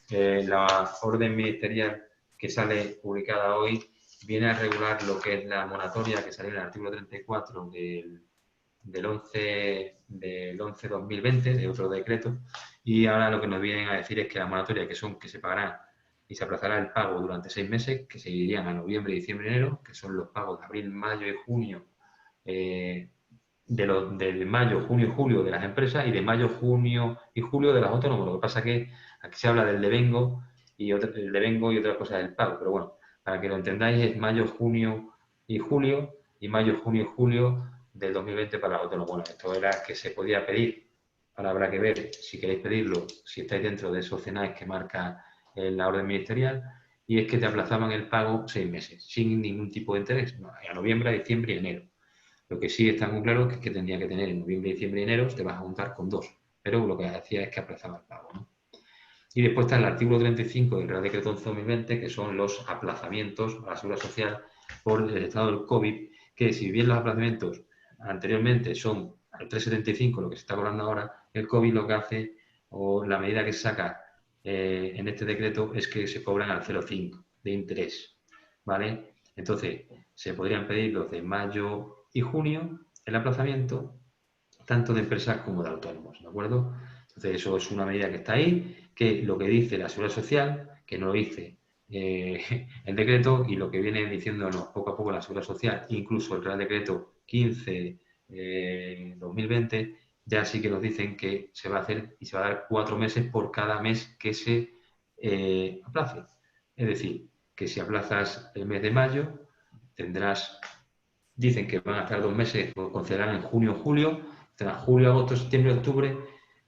la orden ministerial que sale publicada hoy viene a regular lo que es la moratoria que salió en el artículo 34 del 11/2020, de otro decreto, y ahora lo que nos vienen a decir es que la moratoria que se pagará y se aplazará el pago durante 6 meses, que se irían a noviembre, diciembre y enero, que son los pagos de abril, mayo y junio, de mayo, junio y julio de las empresas y de mayo, junio y julio de las autónomos. Lo que pasa es que aquí se habla del devengo y otras cosas del pago, pero bueno, para que lo entendáis es mayo, junio y julio y mayo, junio y julio del 2020 para los autónomos. Bueno, esto era que se podía pedir. Ahora habrá que ver si queréis pedirlo, si estáis dentro de esos CENAES que marca la orden ministerial, y es que te aplazaban el pago 6 meses, sin ningún tipo de interés, a noviembre, a diciembre y enero. Lo que sí está muy claro es que tendría que tener en noviembre, diciembre y enero, te vas a juntar con 2, pero lo que hacía es que aplazaba el pago, ¿no? Y después está el artículo 35 del Real Decreto 11/2020, que son los aplazamientos a la Seguridad Social por el estado del COVID, que si bien los aplazamientos anteriormente son al 3,75, lo que se está cobrando ahora, el COVID lo que hace, o la medida que se saca en este decreto es que se cobran al 0,5 de interés, ¿vale? Entonces, se podrían pedir los de mayo y junio el aplazamiento, tanto de empresas como de autónomos, ¿de acuerdo? Entonces, eso es una medida que está ahí, que lo que dice la Seguridad Social, que no lo dice el decreto, y lo que viene diciéndonos poco a poco la Seguridad Social, incluso el Real Decreto 15/2020, ya sí que nos dicen que se va a hacer y se va a dar 4 meses por cada mes que se aplace. Es decir, que si aplazas el mes de mayo, dicen que van a estar 2 meses, lo concederán en junio o julio, tendrás julio, agosto, septiembre, octubre,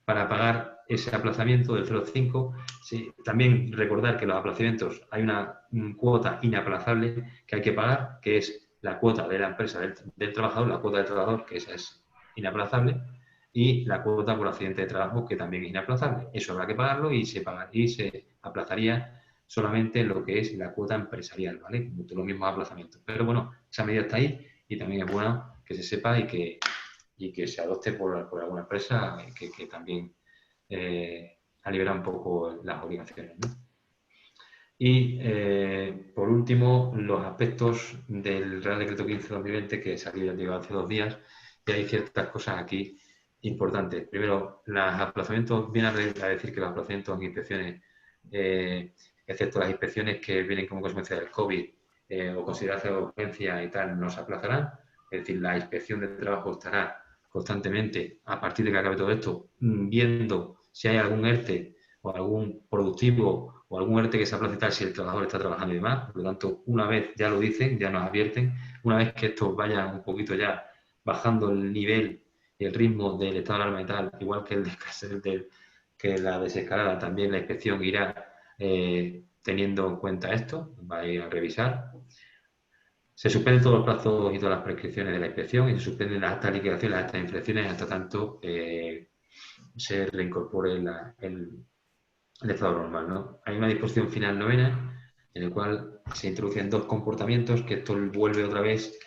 para pagar ese aplazamiento del 0,5. Sí, también recordar que los aplazamientos hay una cuota inaplazable que hay que pagar, que es la cuota de la empresa del trabajador, la cuota del trabajador, que esa es inaplazable, y la cuota por accidente de trabajo, que también es inaplazable. Eso habrá que pagarlo y se aplazaría solamente lo que es la cuota empresarial, ¿vale? Los mismos aplazamientos. Pero bueno, esa medida está ahí y también es bueno que se sepa y que se adopte por alguna empresa que también aliviará un poco las obligaciones, ¿no? Y por último, los aspectos del Real Decreto 15/2020 que salió, ya hace 2 días, y hay ciertas cosas aquí importantes. Primero, los aplazamientos, viene a decir que los aplazamientos en inspecciones, excepto las inspecciones que vienen como consecuencia del COVID o consideradas de urgencia y tal, no se aplazarán. Es decir, la inspección de trabajo estará constantemente, a partir de que acabe todo esto, viendo si hay algún ERTE o algún productivo o algún ERTE que se aplace tal si el trabajador está trabajando y demás. Por lo tanto, una vez ya lo dicen, ya nos advierten, una vez que esto vaya un poquito ya bajando el nivel y el ritmo del estado de alarma y tal, igual que que la desescalada, también la inspección irá teniendo en cuenta esto, va a ir a revisar. Se suspenden todos los plazos y todas las prescripciones de la inspección y se suspenden las actas de liquidación, las actas de infracciones hasta tanto se reincorpore el estado normal, ¿no? Hay una disposición final novena en el cual se introducen 2 comportamientos, que esto vuelve otra vez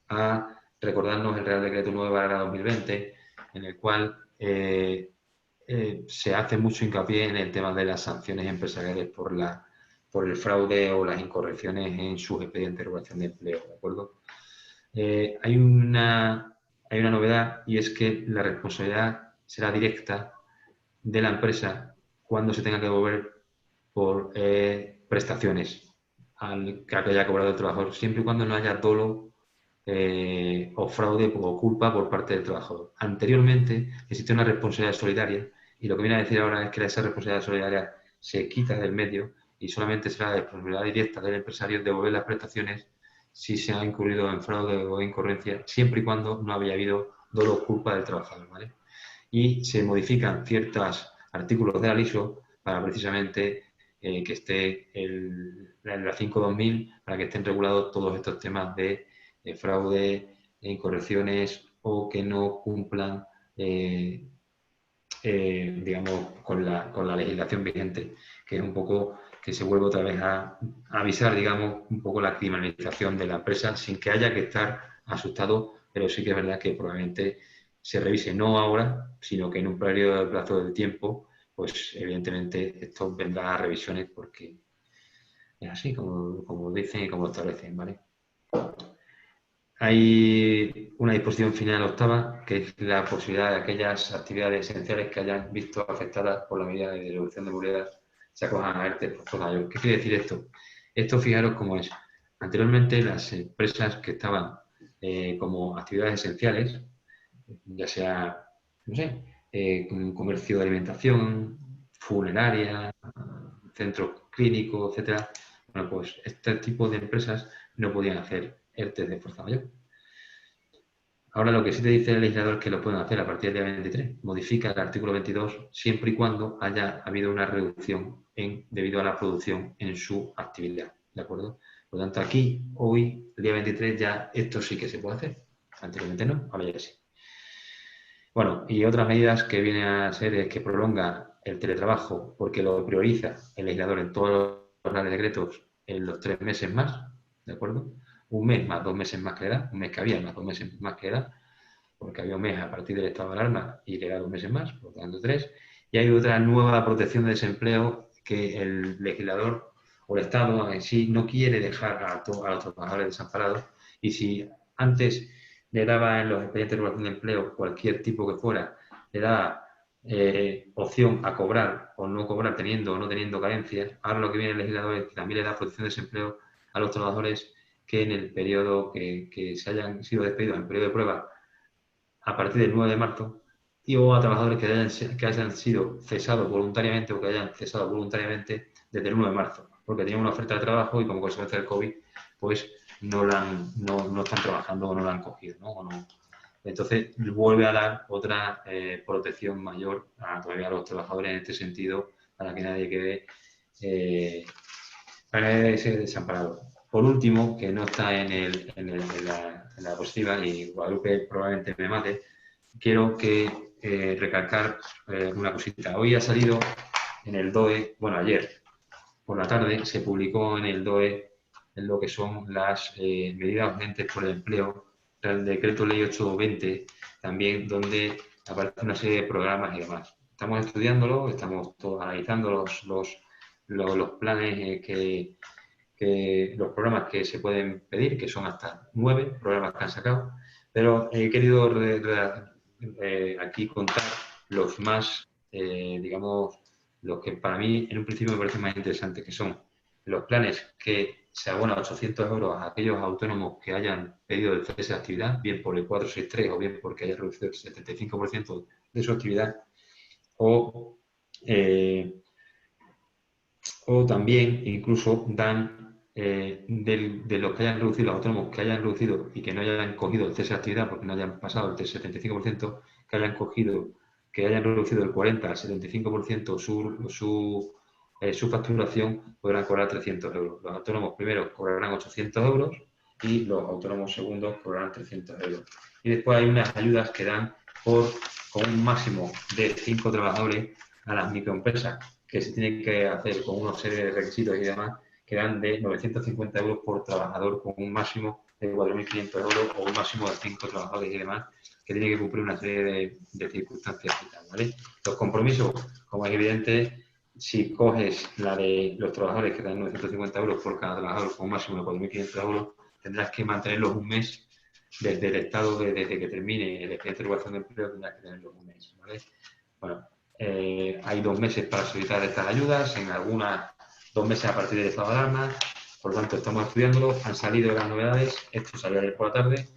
a recordarnos el Real Decreto 9/2020, en el cual se hace mucho hincapié en el tema de las sanciones empresariales por el fraude o las incorrecciones en sus expedientes de regulación de empleo, ¿de acuerdo? Hay una novedad, y es que la responsabilidad será directa de la empresa cuando se tenga que devolver por prestaciones que haya cobrado el trabajador, siempre y cuando no haya dolo o fraude o culpa por parte del trabajador. Anteriormente existe una responsabilidad solidaria y lo que viene a decir ahora es que esa responsabilidad solidaria se quita del medio y solamente será la responsabilidad directa del empresario devolver las prestaciones si se ha incurrido en fraude o incurrencia, siempre y cuando no haya habido dolo o culpa del trabajador, ¿vale? Y se modifican ciertos artículos de la LISO para precisamente que esté la 5/2000 para que estén regulados todos estos temas de fraude, incorrecciones o que no cumplan, digamos, con la legislación vigente, que es un poco que se vuelve otra vez a avisar, digamos, un poco la criminalización de la empresa sin que haya que estar asustado, pero sí que es verdad que probablemente se revise no ahora, sino que en un periodo de plazo de tiempo, pues evidentemente esto vendrá a revisiones porque es así como dicen y como establecen, ¿vale? Hay una disposición final octava, que es la posibilidad de aquellas actividades esenciales que hayan visto afectadas por la medida de reducción de movilidad se acojan a ERTE por fuerza mayor. ¿Qué quiere decir esto? Esto, fijaros cómo es. Anteriormente, las empresas que estaban como actividades esenciales, ya sea, no sé, comercio de alimentación, funeraria, centros clínicos, etcétera, bueno, pues este tipo de empresas no podían hacer ERTE de fuerza mayor. Ahora lo que sí te dice el legislador es que lo pueden hacer a partir del día 23. Modifica el artículo 22 siempre y cuando haya habido una reducción debido a la producción en su actividad. ¿De acuerdo? Por lo tanto, aquí, hoy, el día 23, ya esto sí que se puede hacer. Anteriormente no, ahora ya sí. Bueno, y otras medidas que vienen a ser es que prolonga el teletrabajo porque lo prioriza el legislador en todos los reales decretos en los 3 meses más, ¿de acuerdo? Un mes más 2 meses más que da, un mes que había más 2 meses más que da, porque había un mes a partir del estado de alarma y le da 2 meses más, por lo tanto 3. Y hay otra nueva protección de desempleo que el legislador o el Estado en sí no quiere dejar a los trabajadores desamparados, y si antes le daba en los expedientes de regulación de empleo, cualquier tipo que fuera, le daba opción a cobrar o no cobrar teniendo o no teniendo carencias, ahora lo que viene el legislador es que también le da protección de desempleo a los trabajadores que en el periodo que se hayan sido despedidos en el periodo de prueba a partir del 9 de marzo, y o a trabajadores que hayan sido cesados voluntariamente o que hayan cesado voluntariamente desde el 1 de marzo, porque tenían una oferta de trabajo y como consecuencia del COVID, pues no están trabajando o no la han cogido, ¿no? Entonces, vuelve a dar otra protección mayor todavía a los trabajadores en este sentido, para que nadie quede desamparado. Por último, que no está en la diapositiva, y Guadalupe probablemente me mate, quiero recalcar una cosita. Hoy ha salido en el DOE, bueno, ayer por la tarde se publicó en el DOE en lo que son las medidas urgentes por el empleo, el decreto ley 820, también donde aparece una serie de programas y demás. Estamos estudiándolo, estamos todos analizando los planes los programas que se pueden pedir, que son hasta 9 programas que han sacado, pero he querido aquí contar los más, digamos, los que para mí en un principio me parecen más interesantes, que son los planes que se abonan 800 euros a aquellos autónomos que hayan pedido el cese de actividad, bien por el 463 o bien porque haya reducido el 75% de su actividad, eh, o también incluso dan de los que hayan reducido, los autónomos que hayan reducido y que no hayan cogido el cese de actividad porque no hayan pasado el 75%, que hayan reducido el 40 al 75% su facturación, podrán cobrar 300 euros. Los autónomos primeros cobrarán 800 euros y los autónomos segundos cobrarán 300 euros. Y después hay unas ayudas que dan con un máximo de 5 trabajadores a las microempresas, que se tienen que hacer con una serie de requisitos y demás, que dan de 950 euros por trabajador, con un máximo de 4.500 euros o un máximo de 5 trabajadores y demás, que tienen que cumplir una serie de circunstancias y tal, ¿vale? Los compromisos, como es evidente, si coges la de los trabajadores que dan 950 euros por cada trabajador con un máximo de 4.500 euros, tendrás que mantenerlos un mes desde el estado, desde que termine el expediente de regulación de empleo, tendrás que tenerlos un mes, ¿vale? Bueno, hay 2 meses para solicitar estas ayudas, en algunas 2 meses a partir del estado de alarma. Por lo tanto, estamos estudiándolo, han salido las novedades, esto salió ayer por la tarde.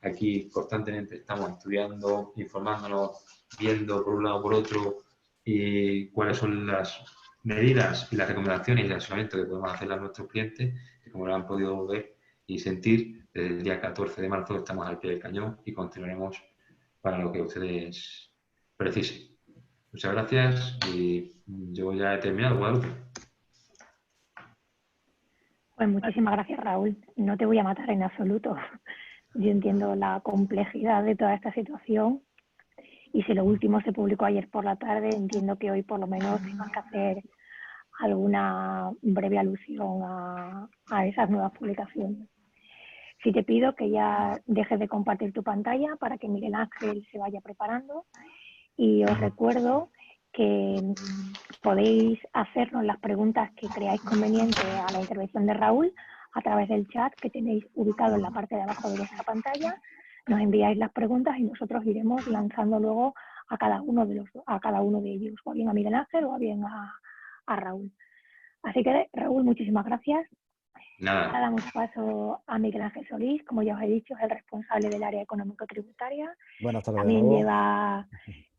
Aquí constantemente estamos estudiando, informándonos, viendo por un lado por otro y cuáles son las medidas y las recomendaciones y el asesoramiento que podemos hacer a nuestros clientes, que como lo han podido ver y sentir, desde el día 14 de marzo estamos al pie del cañón y continuaremos para lo que ustedes precisen. Muchas gracias y yo ya he terminado, Guadalupe.
Pues muchísimas gracias, Raúl. No te voy a matar en absoluto. Yo entiendo la complejidad de toda esta situación y si lo último se publicó ayer por la tarde, entiendo que hoy por lo menos tengas que hacer alguna breve alusión a esas nuevas publicaciones. Sí te pido que ya dejes de compartir tu pantalla para que Miguel Ángel se vaya preparando y os recuerdo que podéis hacernos las preguntas que creáis conveniente a la intervención de Raúl a través del chat que tenéis ubicado en la parte de abajo de vuestra pantalla. Nos enviáis las preguntas y nosotros iremos lanzando luego a cada uno de ellos, o bien a Miguel Ángel o bien a Raúl. Así que, Raúl, muchísimas gracias.
Nada.
Ahora damos paso a Miguel Ángel Solís, como ya os he dicho, es el responsable del área económico-tributaria.
Buenas tardes.
También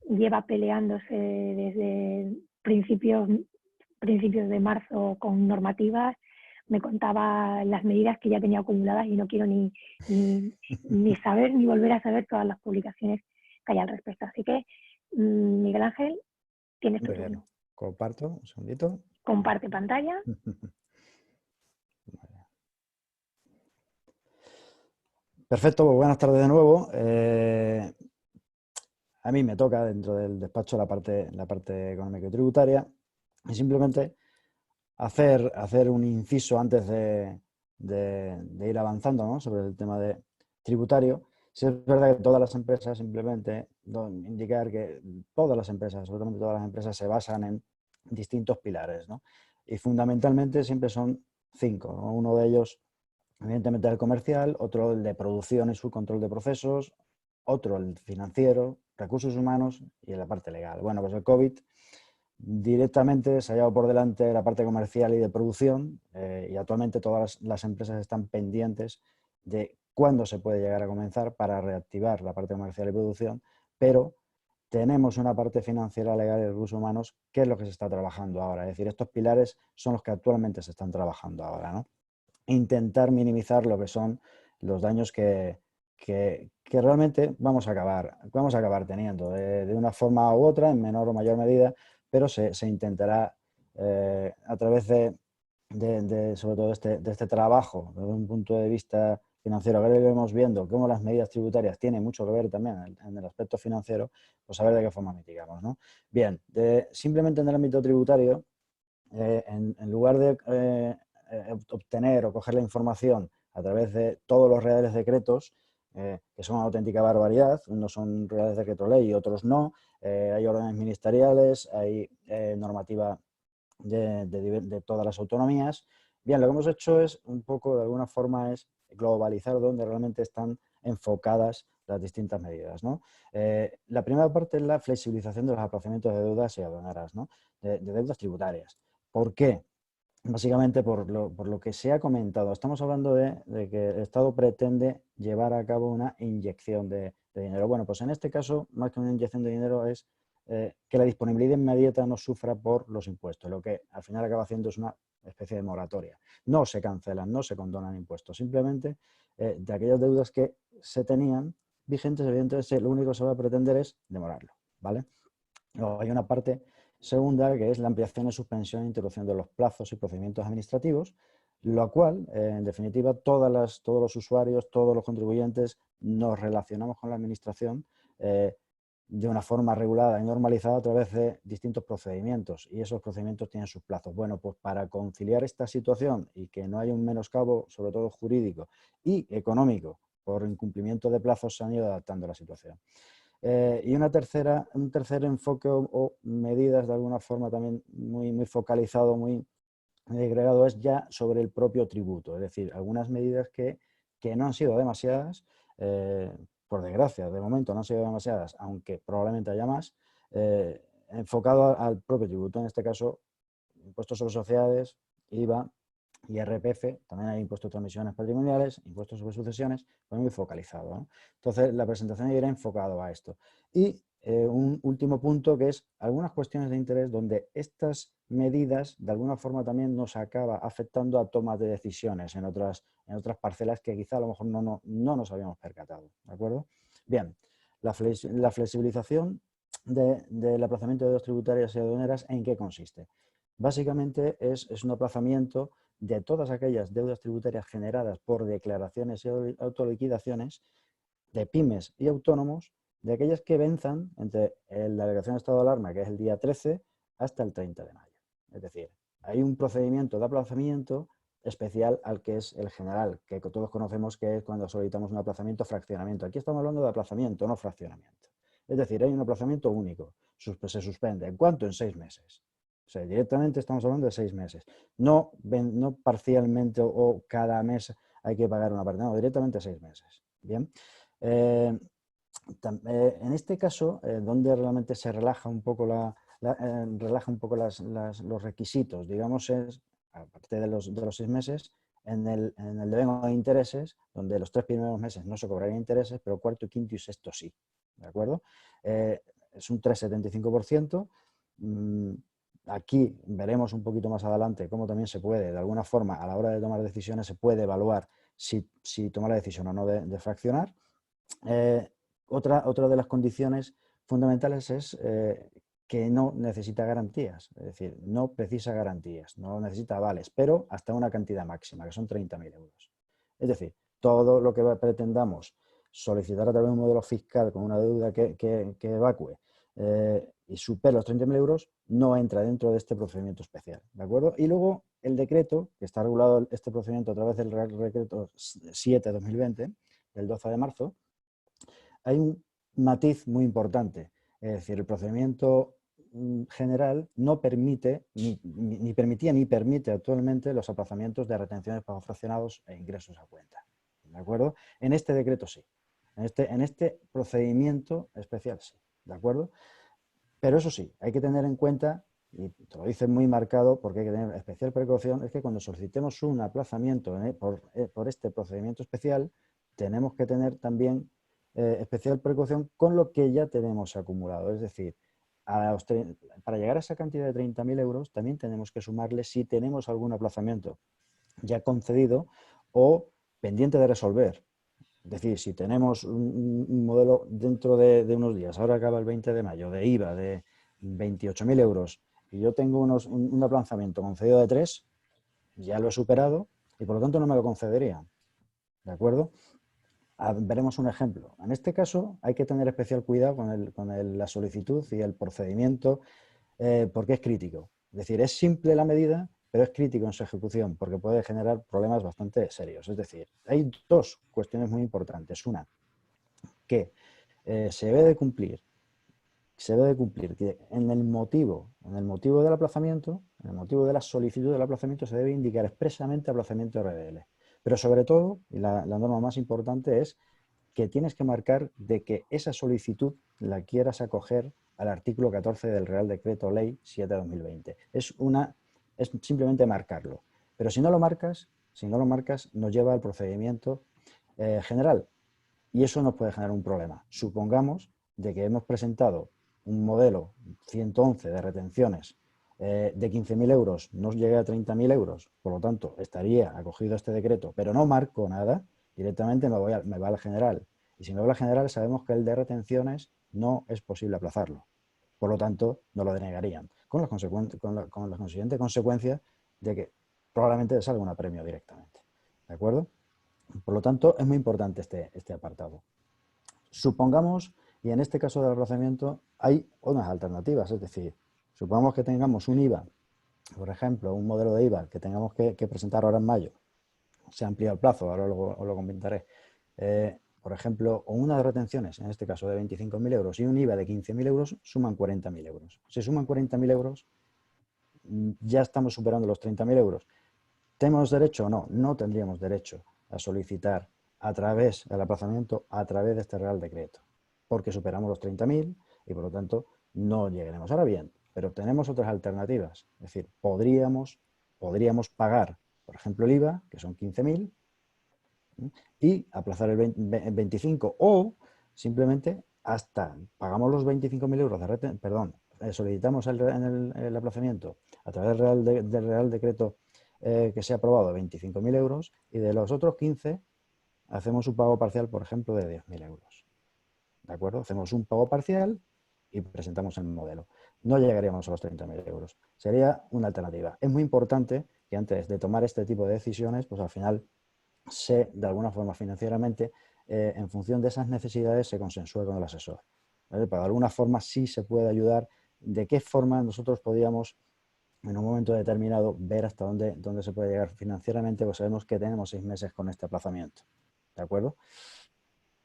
lleva peleándose desde principios de marzo con normativas. Me contaba las medidas que ya tenía acumuladas y no quiero ni saber ni volver a saber todas las publicaciones que hay al respecto. Así que, Miguel Ángel, tienes tu turno.
Comparto, un segundito.
Comparte pantalla.
Perfecto, pues buenas tardes de nuevo. A mí me toca dentro del despacho la parte económica y tributaria y simplemente hacer un inciso antes de ir avanzando, ¿no?, sobre el tema de tributario. Si es verdad que todas las empresas, simplemente indicar que todas las empresas, absolutamente todas las empresas se basan distintos pilares, ¿no? Y fundamentalmente siempre son 5, ¿no? Uno de ellos, evidentemente, el comercial, otro el de producción y su control de procesos, otro el financiero, recursos humanos y la parte legal. Bueno, pues el COVID directamente se ha llevado por delante la parte comercial y de producción y actualmente todas las empresas están pendientes de cuándo se puede llegar a comenzar para reactivar la parte comercial y producción, pero tenemos una parte financiera, legal y recursos humanos que es lo que se está trabajando ahora. Es decir, estos pilares son los que actualmente se están trabajando ahora, ¿no? Intentar minimizar lo que son los daños que realmente vamos a acabar teniendo de una forma u otra, en menor o mayor medida, pero se intentará a través sobre todo de este trabajo, desde un punto de vista financiero, que iremos viendo cómo las medidas tributarias tienen mucho que ver también en el aspecto financiero, pues a ver de qué forma mitigamos, ¿no? Bien, simplemente en el ámbito tributario, en lugar de obtener o coger la información a través de todos los reales decretos, que son una auténtica barbaridad, unos son reales decreto ley y otros no, hay órdenes ministeriales, hay normativa de todas las autonomías. Bien, lo que hemos hecho es un poco, de alguna forma, es globalizar donde realmente están enfocadas las distintas medidas, ¿no? La primera parte es la flexibilización de los aplazamientos de deudas y aduaneras, ¿no? De deudas tributarias. ¿Por qué? Básicamente por lo que se ha comentado. Estamos hablando de que el Estado pretende llevar a cabo una inyección de dinero. Bueno, pues en este caso, más que una inyección de dinero, es que la disponibilidad inmediata no sufra por los impuestos, lo que al final acaba haciendo es una especie de moratoria. No se cancelan, no se condonan impuestos, simplemente de aquellas deudas que se tenían vigentes, evidentemente lo único que se va a pretender es demorarlo, ¿vale? Luego hay una parte segunda, que es la ampliación y suspensión e interrupción de los plazos y procedimientos administrativos, lo cual, en definitiva, todos los usuarios, todos los contribuyentes nos relacionamos con la administración de una forma regulada y normalizada a través de distintos procedimientos, y esos procedimientos tienen sus plazos. Bueno, pues para conciliar esta situación y que no haya un menoscabo, sobre todo jurídico y económico, por incumplimiento de plazos, se han ido adaptando a la situación. Y un tercer enfoque o medidas de alguna forma también muy focalizado, muy agregado, es ya sobre el propio tributo. Es decir, algunas medidas que no han sido demasiadas, por desgracia, de momento no han sido demasiadas, aunque probablemente haya más, enfocado al propio tributo. En este caso, impuestos sobre sociedades, IVA, IRPF, también hay impuestos de transmisiones patrimoniales, impuestos sobre sucesiones, pues muy focalizado, ¿no? Entonces, la presentación irá enfocado a esto. Y un último punto, que es algunas cuestiones de interés donde estas medidas de alguna forma también nos acaba afectando a tomas de decisiones en otras parcelas que quizá a lo mejor no nos habíamos percatado, ¿de acuerdo? Bien, la flexibilización del aplazamiento de deudas tributarias y aduaneras, ¿en qué consiste? Básicamente es un aplazamiento de todas aquellas deudas tributarias generadas por declaraciones y autoliquidaciones de pymes y autónomos, de aquellas que venzan entre la declaración de estado de alarma, que es el día 13, hasta el 30 de mayo. Es decir, hay un procedimiento de aplazamiento especial al que es el general, que todos conocemos, que es cuando solicitamos un aplazamiento o fraccionamiento. Aquí estamos hablando de aplazamiento, no fraccionamiento. Es decir, hay un aplazamiento único, se suspende. ¿En cuánto? En 6 meses. O sea, directamente estamos hablando de 6 meses. No parcialmente o cada mes hay que pagar una parte, no, directamente 6 meses. Bien. En este caso, donde realmente se relaja un poco los requisitos, digamos, es, aparte de los 6 meses, en el devengo de intereses, donde los 3 primeros meses no se cobrarían intereses, pero cuarto, quinto y sexto sí. ¿De acuerdo? Es un 3,75%. Aquí veremos un poquito más adelante cómo también se puede, de alguna forma, a la hora de tomar decisiones, se puede evaluar si tomar la decisión o no de fraccionar. Otra de las condiciones fundamentales es que no necesita garantías, es decir, no precisa garantías, no necesita avales, pero hasta una cantidad máxima, que son 30.000 euros. Es decir, todo lo que pretendamos solicitar a través de un modelo fiscal con una deuda que evacue y supere los 30.000 euros, no entra dentro de este procedimiento especial, ¿de acuerdo? Y luego el decreto, que está regulado este procedimiento a través del Real Decreto 7/2020, del 12 de marzo, hay un matiz muy importante. Es decir, el procedimiento general no permite, ni permitía ni permite actualmente los aplazamientos de retenciones, pagos fraccionados e ingresos a cuenta. ¿De acuerdo? En este decreto sí. En este procedimiento especial sí. ¿De acuerdo? Pero eso sí, hay que tener en cuenta, y te lo dice muy marcado porque hay que tener especial precaución, es que cuando solicitemos un aplazamiento por este procedimiento especial, tenemos que tener también especial precaución con lo que ya tenemos acumulado. Es decir, para llegar a esa cantidad de 30.000 euros, también tenemos que sumarle si tenemos algún aplazamiento ya concedido o pendiente de resolver. Es decir, si tenemos un modelo dentro de unos días, ahora acaba el 20 de mayo, de IVA de 28.000 euros y yo tengo un aplazamiento concedido de 3, ya lo he superado y por lo tanto no me lo concederían. ¿De acuerdo? Veremos un ejemplo. En este caso hay que tener especial cuidado con la solicitud y el procedimiento porque es crítico. Es decir, es simple la medida, pero es crítico en su ejecución porque puede generar problemas bastante serios. Es decir, hay dos cuestiones muy importantes. Una, que se debe de cumplir que en el motivo del aplazamiento, en el motivo de la solicitud del aplazamiento, se debe indicar expresamente aplazamiento RDL. Pero sobre todo, y la norma más importante es que tienes que marcar de que esa solicitud la quieras acoger al artículo 14 del Real Decreto Ley 7/2020. Es simplemente marcarlo. Pero si no lo marcas, nos lleva al procedimiento general. Y eso nos puede generar un problema. Supongamos de que hemos presentado un modelo 111 de retenciones de 15.000 euros, no llegue a 30.000 euros, por lo tanto estaría acogido a este decreto, pero no marco nada, directamente me va al general. Y si me va al general, sabemos que el de retenciones no es posible aplazarlo. Por lo tanto, no lo denegarían, con la consiguiente consecuencia de que probablemente salga un apremio directamente. ¿De acuerdo? Por lo tanto, es muy importante este apartado. Supongamos, y en este caso del aplazamiento, hay unas alternativas, es decir, supongamos que tengamos un IVA, por ejemplo, un modelo de IVA que tengamos que presentar ahora en mayo, se ha ampliado el plazo, ahora os lo comentaré, por ejemplo, o unas retenciones, en este caso de 25.000 euros y un IVA de 15.000 euros, suman 40.000 euros. Si suman 40.000 euros, ya estamos superando los 30.000 euros. ¿Tenemos derecho o no? No tendríamos derecho a solicitar el aplazamiento a través de este Real Decreto, porque superamos los 30.000 y por lo tanto no llegaremos. Ahora bien, pero tenemos otras alternativas, es decir, podríamos pagar, por ejemplo, el IVA, que son 15.000, y aplazar el 25 o simplemente hasta pagamos los 25.000 euros solicitamos el aplazamiento a través del Real Decreto que se ha aprobado, 25.000 euros, y de los otros 15 hacemos un pago parcial, por ejemplo, de 10.000 euros. ¿De acuerdo? Hacemos un pago parcial y presentamos el modelo. No llegaríamos a los 30.000 euros. Sería una alternativa. Es muy importante que antes de tomar este tipo de decisiones, pues al final de alguna forma financieramente, en función de esas necesidades, se consensúe con el asesor. ¿Vale? Pero de alguna forma sí se puede ayudar. ¿De qué forma nosotros podríamos en un momento determinado ver hasta dónde se puede llegar financieramente? Pues sabemos que tenemos 6 meses con este aplazamiento. ¿De acuerdo?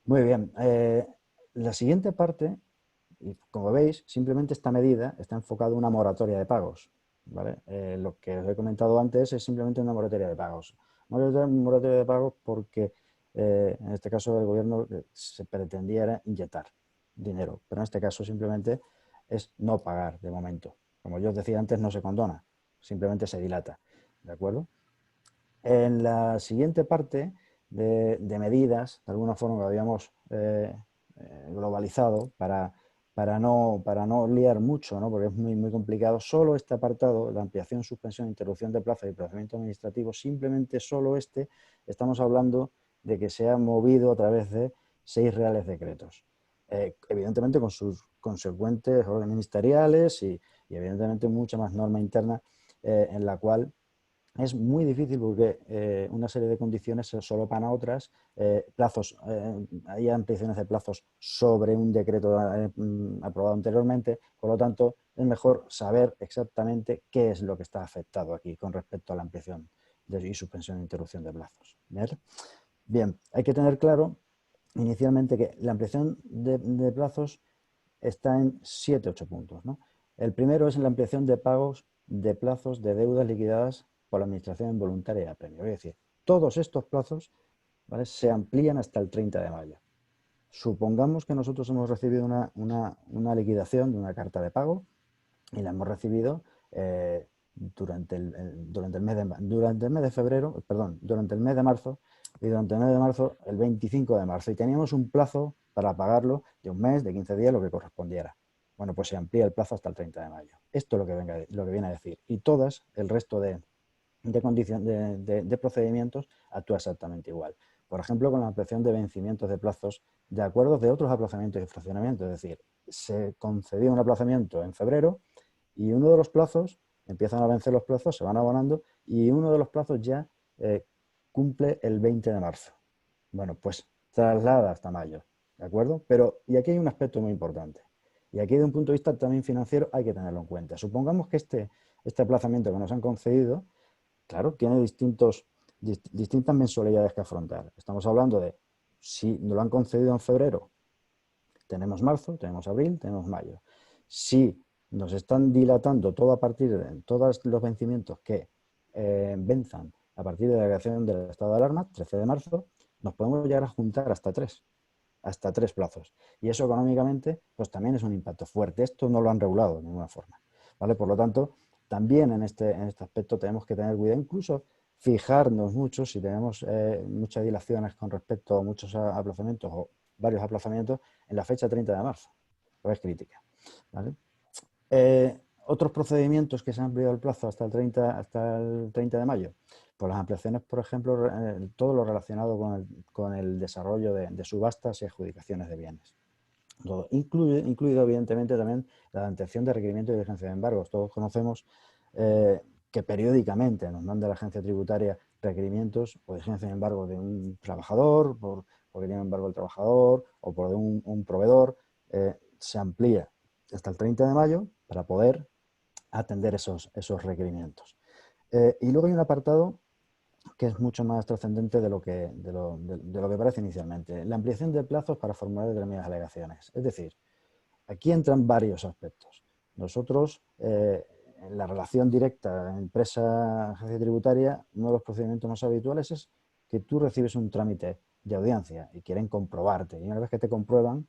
Muy bien. La siguiente parte, y como veis, simplemente esta medida está enfocada en una moratoria de pagos. ¿Vale? Lo que os he comentado antes es simplemente una moratoria de pagos. Moratoria de pagos porque en este caso el gobierno se pretendía inyectar dinero, pero en este caso simplemente es no pagar de momento. Como yo os decía antes, no se condona, simplemente se dilata. ¿De acuerdo? En la siguiente parte de medidas, de alguna forma lo habíamos globalizado para no liar mucho, ¿no? Porque es muy complicado. Solo este apartado, la ampliación, suspensión, interrupción de plazo y procedimiento administrativo, simplemente solo estamos hablando de que se ha movido a través de 6 reales decretos. Evidentemente con sus consecuentes órdenes ministeriales y evidentemente mucha más norma interna en la cual es muy difícil porque una serie de condiciones se solapan a otras, plazos, hay ampliaciones de plazos sobre un decreto aprobado anteriormente, por lo tanto es mejor saber exactamente qué es lo que está afectado aquí con respecto a la ampliación y suspensión e interrupción de plazos. ¿Vale? Bien, hay que tener claro inicialmente que la ampliación de plazos está en 7-8 puntos, ¿no? El primero es la ampliación de pagos de plazos de deudas liquidadas por la Administración Involuntaria de Apremio. Es decir, todos estos plazos, ¿vale?, se amplían hasta el 30 de mayo. Supongamos que nosotros hemos recibido una liquidación de una carta de pago y la hemos recibido durante el mes de febrero, perdón, durante el mes de marzo, y durante el mes de marzo, el 25 de marzo, y teníamos un plazo para pagarlo de un mes, de 15 días, lo que correspondiera. Bueno, pues se amplía el plazo hasta el 30 de mayo. Esto es lo que viene a decir. Y todas, el resto de procedimientos, actúa exactamente igual. Por ejemplo, con la ampliación de vencimientos de plazos de acuerdos de otros aplazamientos y fraccionamientos. Es decir, se concedió un aplazamiento en febrero y uno de los plazos, empiezan a vencer los plazos, se van abonando y uno de los plazos ya cumple el 20 de marzo. Bueno, pues traslada hasta mayo, ¿de acuerdo? Pero, y aquí hay un aspecto muy importante. Y aquí, de un punto de vista también financiero, hay que tenerlo en cuenta. Supongamos que este aplazamiento que nos han concedido, claro, tiene distintas mensualidades que afrontar. Estamos hablando de, si nos lo han concedido en febrero, tenemos marzo, tenemos abril, tenemos mayo. Si nos están dilatando todo a partir de todos los vencimientos que venzan a partir de la declaración del estado de alarma, 13 de marzo, nos podemos llegar a juntar hasta tres plazos. Y eso económicamente pues también es un impacto fuerte. Esto no lo han regulado de ninguna forma, ¿vale? Por lo tanto, también en este aspecto tenemos que tener cuidado, incluso fijarnos mucho si tenemos muchas dilaciones con respecto a muchos aplazamientos o varios aplazamientos en la fecha 30 de marzo, pues es crítica, ¿vale? Otros procedimientos que se han ampliado el plazo hasta el 30 de mayo, pues las ampliaciones, por ejemplo, todo lo relacionado con el desarrollo de subastas y adjudicaciones de bienes. Incluido, evidentemente, también la atención de requerimientos y diligencia de embargos. Todos conocemos que periódicamente nos manda la agencia tributaria requerimientos o diligencia de embargo de un trabajador, porque tiene embargo el trabajador, o por un proveedor. Se amplía hasta el 30 de mayo para poder atender esos requerimientos. Y luego hay un apartado que es mucho más trascendente de lo que parece inicialmente. La ampliación de plazos para formular determinadas alegaciones. Es decir, aquí entran varios aspectos. Nosotros, en la relación directa empresa-agencia tributaria, uno de los procedimientos más habituales es que tú recibes un trámite de audiencia y quieren comprobarte. Y una vez que te comprueban,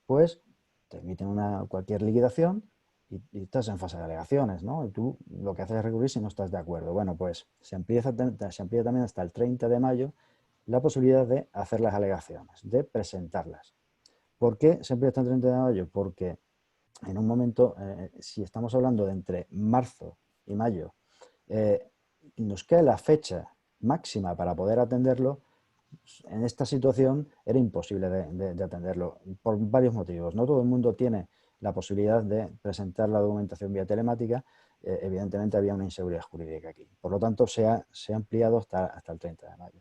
pues te emiten cualquier liquidación y estás en fase de alegaciones, ¿no? Y tú lo que haces es recurrir si no estás de acuerdo. Bueno, pues se amplía también hasta el 30 de mayo la posibilidad de hacer las alegaciones, de presentarlas. ¿Por qué se amplía hasta el 30 de mayo? Porque en un momento, si estamos hablando de entre marzo y mayo, nos queda la fecha máxima para poder atenderlo. En esta situación era imposible de atenderlo por varios motivos. No todo el mundo tiene la posibilidad de presentar la documentación vía telemática. Evidentemente había una inseguridad jurídica aquí. Por lo tanto, se ha ampliado hasta el 30 de mayo.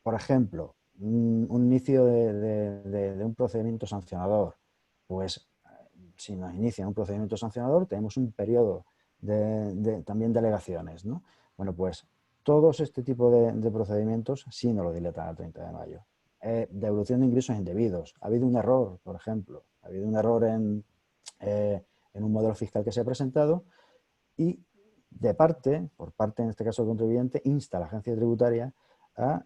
Por ejemplo, un inicio de un procedimiento sancionador. Pues si nos inicia un procedimiento sancionador, tenemos un periodo también de alegaciones, ¿no? Bueno, pues todos este tipo de procedimientos sí nos lo dilatan al 30 de mayo. Devolución de ingresos indebidos. Ha habido un error, por ejemplo. Ha habido un error en un modelo fiscal que se ha presentado y por parte en este caso del contribuyente, insta a la agencia tributaria a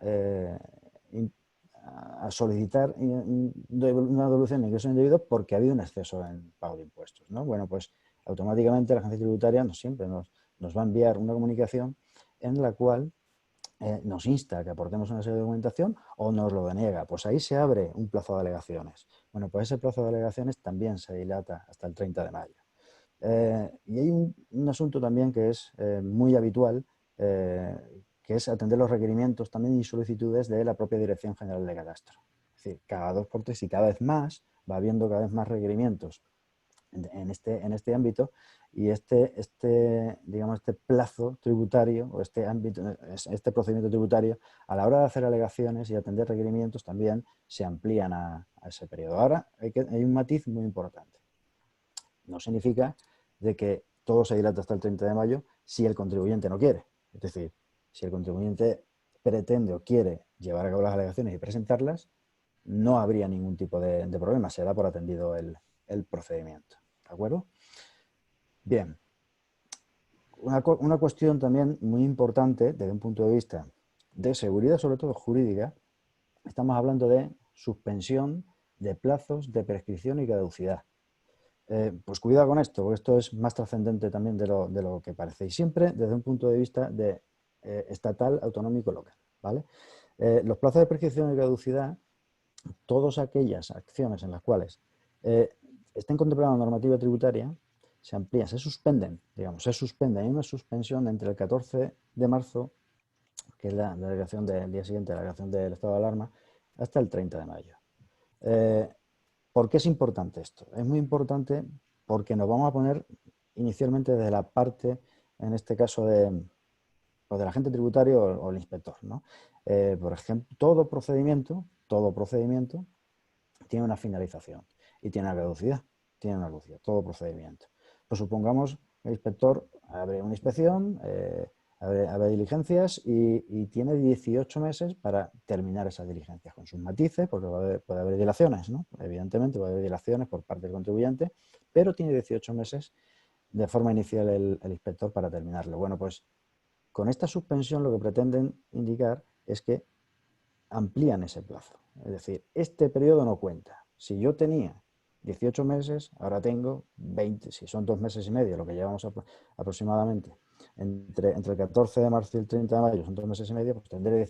solicitar una devolución de ingresos indebidos porque ha habido un exceso en pago de impuestos, ¿no? Bueno, pues automáticamente la agencia tributaria siempre nos va a enviar una comunicación en la cual nos insta a que aportemos una serie de documentación o nos lo deniega. Pues ahí se abre un plazo de alegaciones. Bueno, pues ese plazo de alegaciones también se dilata hasta el 30 de mayo. Y hay un asunto también que es muy habitual, que es atender los requerimientos también y solicitudes de la propia Dirección General de Catastro. Es decir, cada 2x3 y cada vez más va habiendo cada vez más requerimientos en este ámbito y digamos, este plazo tributario o este procedimiento tributario a la hora de hacer alegaciones y atender requerimientos también se amplían a ese periodo. Ahora hay un matiz muy importante. No significa de que todo se dilata hasta el 30 de mayo si el contribuyente no quiere. Es decir, si el contribuyente pretende o quiere llevar a cabo las alegaciones y presentarlas, no habría ningún tipo de problema, se da por atendido el procedimiento. ¿De acuerdo? Bien. Una cuestión también muy importante desde un punto de vista de seguridad, sobre todo jurídica, estamos hablando de suspensión de plazos de prescripción y caducidad. Pues cuidado con esto, porque esto es más trascendente también de lo que parece. Y siempre desde un punto de vista de estatal, autonómico, local. ¿Vale? Los plazos de prescripción y caducidad, todas aquellas acciones en las cuales estén contempladas en la normativa tributaria, se amplían, se suspenden, digamos, se suspende. Hay una suspensión entre el 14 de marzo, que es la declaración del día siguiente, la declaración del estado de alarma, hasta el 30 de mayo. ¿Por qué es importante esto? Es muy importante porque nos vamos a poner inicialmente desde la parte, en este caso, pues del agente tributario o el inspector, ¿no? Por ejemplo, todo procedimiento tiene una finalización y tiene una caducidad, todo procedimiento. Pues supongamos que el inspector abre una inspección, abre diligencias y tiene 18 meses para terminar esas diligencias con sus matices, porque puede haber dilaciones, ¿no? Evidentemente puede haber dilaciones por parte del contribuyente, pero tiene 18 meses de forma inicial el inspector para terminarlo. Bueno, pues con esta suspensión lo que pretenden indicar es que amplían ese plazo. Es decir, este periodo no cuenta. Si yo tenía 18 meses, ahora tengo 20, si son 2 meses y medio, lo que llevamos aproximadamente entre el 14 de marzo y el 30 de mayo, son 2 meses y medio, pues tendré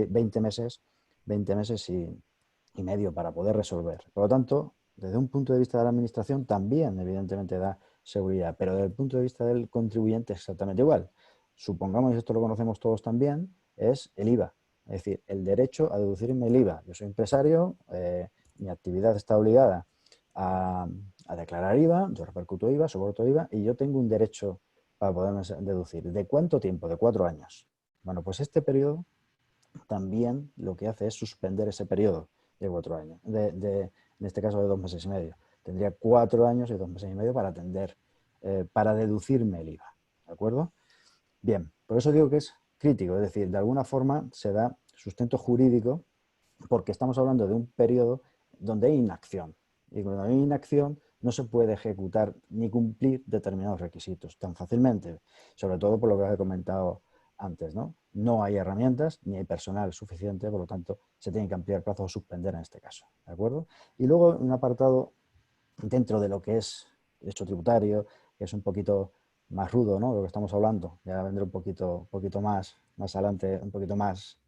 20 meses y medio para poder resolver. Por lo tanto, desde un punto de vista de la administración también, evidentemente, da seguridad, pero desde el punto de vista del contribuyente es exactamente igual. Supongamos, y esto lo conocemos todos también, es el IVA. Es decir, el derecho a deducirme el IVA. Yo soy empresario, mi actividad está obligada a declarar IVA, yo repercuto IVA, soporto IVA y yo tengo un derecho para poderme deducir. ¿De cuánto tiempo? De 4 años. Bueno, pues este periodo también lo que hace es suspender ese periodo de 4 años, en este caso de 2 meses y medio. Tendría 4 años y 2 meses y medio para para deducirme el IVA. ¿De acuerdo? Bien, por eso digo que es crítico, es decir, de alguna forma se da sustento jurídico porque estamos hablando de un periodo donde hay inacción. Y cuando hay inacción no se puede ejecutar ni cumplir determinados requisitos tan fácilmente, sobre todo por lo que os he comentado antes, ¿no? No hay herramientas ni hay personal suficiente, por lo tanto se tiene que ampliar plazo o suspender en este caso, ¿de acuerdo? Y luego un apartado dentro de lo que es derecho tributario, que es un poquito más rudo, ¿no? De lo que estamos hablando, ya vendré un poquito más adelante, un poquito más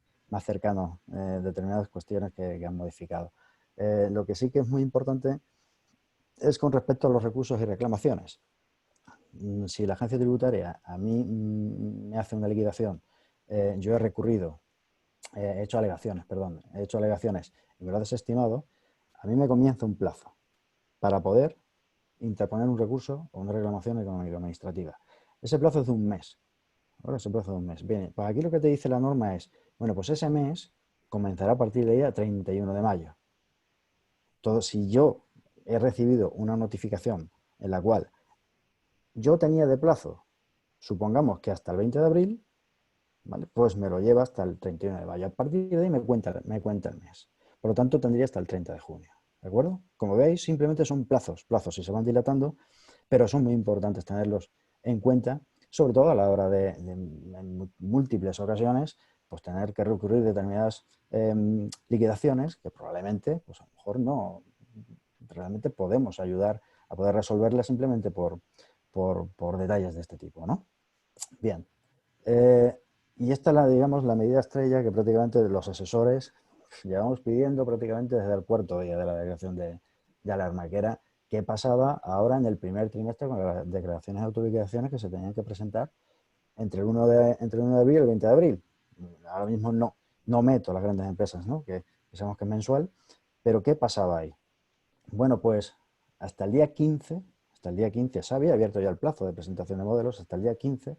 cercano, determinadas cuestiones que han modificado. Lo que sí que es muy importante es con respecto a los recursos y reclamaciones. Si la agencia tributaria a mí me hace una liquidación, yo he recurrido, he hecho alegaciones y me lo ha desestimado, a mí me comienza un plazo para poder interponer un recurso o una reclamación económico-administrativa. Ese plazo es de un mes. Ahora ese plazo de un mes. Bien, pues aquí lo que te dice la norma es, bueno, pues ese mes comenzará a partir del día 31 de mayo. Si yo he recibido una notificación en la cual yo tenía de plazo, supongamos que hasta el 20 de abril, ¿vale? Pues me lo lleva hasta el 31 de mayo. A partir de ahí me cuenta el mes. Por lo tanto, tendría hasta el 30 de junio. ¿De acuerdo? Como veis, simplemente son plazos y se van dilatando, pero son muy importantes tenerlos en cuenta, sobre todo a la hora de en múltiples ocasiones, pues tener que recurrir a determinadas liquidaciones que probablemente, pues a lo mejor no, realmente podemos ayudar a poder resolverlas simplemente por detalles de este tipo, ¿no? Bien. Y esta es digamos, la medida estrella que prácticamente los asesores llevamos pidiendo prácticamente desde el cuarto día de la declaración de alarma, que era qué pasaba ahora en el primer trimestre con las declaraciones de autoliquidaciones que se tenían que presentar entre el 1 de abril y el 20 de abril. Ahora mismo no meto las grandes empresas, ¿no? Que sabemos que es mensual, pero ¿qué pasaba ahí? Bueno, pues hasta el día 15 se había abierto ya el plazo de presentación de modelos, hasta el día 15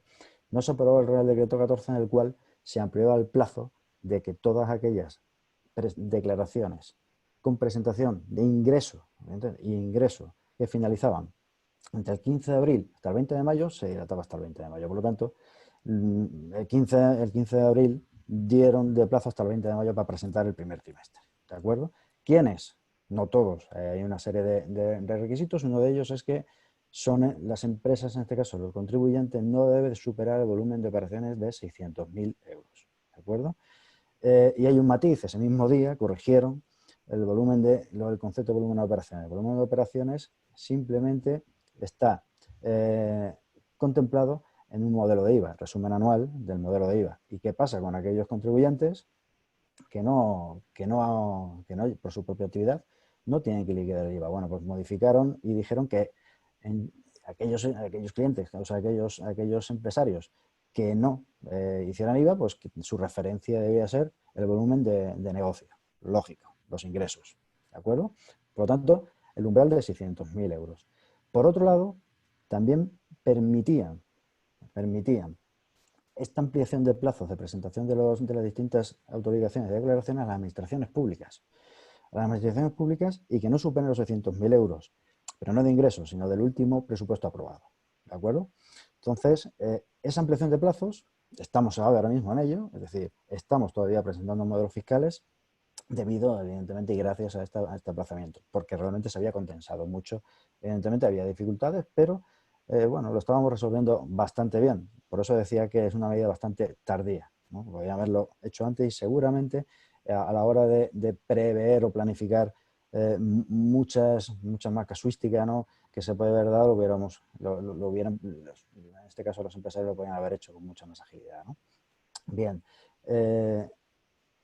no se aprobó el Real Decreto 14 en el cual se amplió el plazo de que todas aquellas declaraciones con presentación de ingreso que finalizaban entre el 15 de abril hasta el 20 de mayo se dilataba hasta el 20 de mayo. Por lo tanto, el 15 de abril dieron de plazo hasta el 20 de mayo para presentar el primer trimestre. ¿De acuerdo? ¿Quiénes? no todos, hay una serie de requisitos. Uno de ellos es que las empresas, en este caso los contribuyentes, no deben superar el volumen de operaciones de 600.000 euros. ¿De acuerdo? Y hay un matiz, ese mismo día corrigieron el concepto de volumen de operaciones. El volumen de operaciones simplemente está contemplado en un modelo de IVA, resumen anual del modelo de IVA. ¿Y qué pasa con aquellos contribuyentes que por su propia actividad no tienen que liquidar el IVA? Bueno, pues modificaron y dijeron que en aquellos clientes, o sea, aquellos empresarios que no hicieran IVA, pues que su referencia debía ser el volumen de negocio, lógico, los ingresos, ¿de acuerdo? Por lo tanto, el umbral de 600.000 euros. Por otro lado, también permitían esta ampliación de plazos de presentación de las distintas autorizaciones de declaraciones a las administraciones públicas. A las administraciones públicas y que no superen los 600.000 euros, pero no de ingresos, sino del último presupuesto aprobado. ¿De acuerdo? Entonces, esa ampliación de plazos, estamos ahora mismo en ello, es decir, estamos todavía presentando modelos fiscales debido, evidentemente, y gracias a este aplazamiento, porque realmente se había condensado mucho. Evidentemente había dificultades, pero bueno, lo estábamos resolviendo bastante bien. Por eso decía que es una medida bastante tardía, ¿no? Podrían haberlo hecho antes y seguramente a la hora de prever o planificar muchas más casuísticas, ¿no?, que se puede haber dado, en este caso los empresarios lo podrían haber hecho con mucha más agilidad, ¿no? Bien,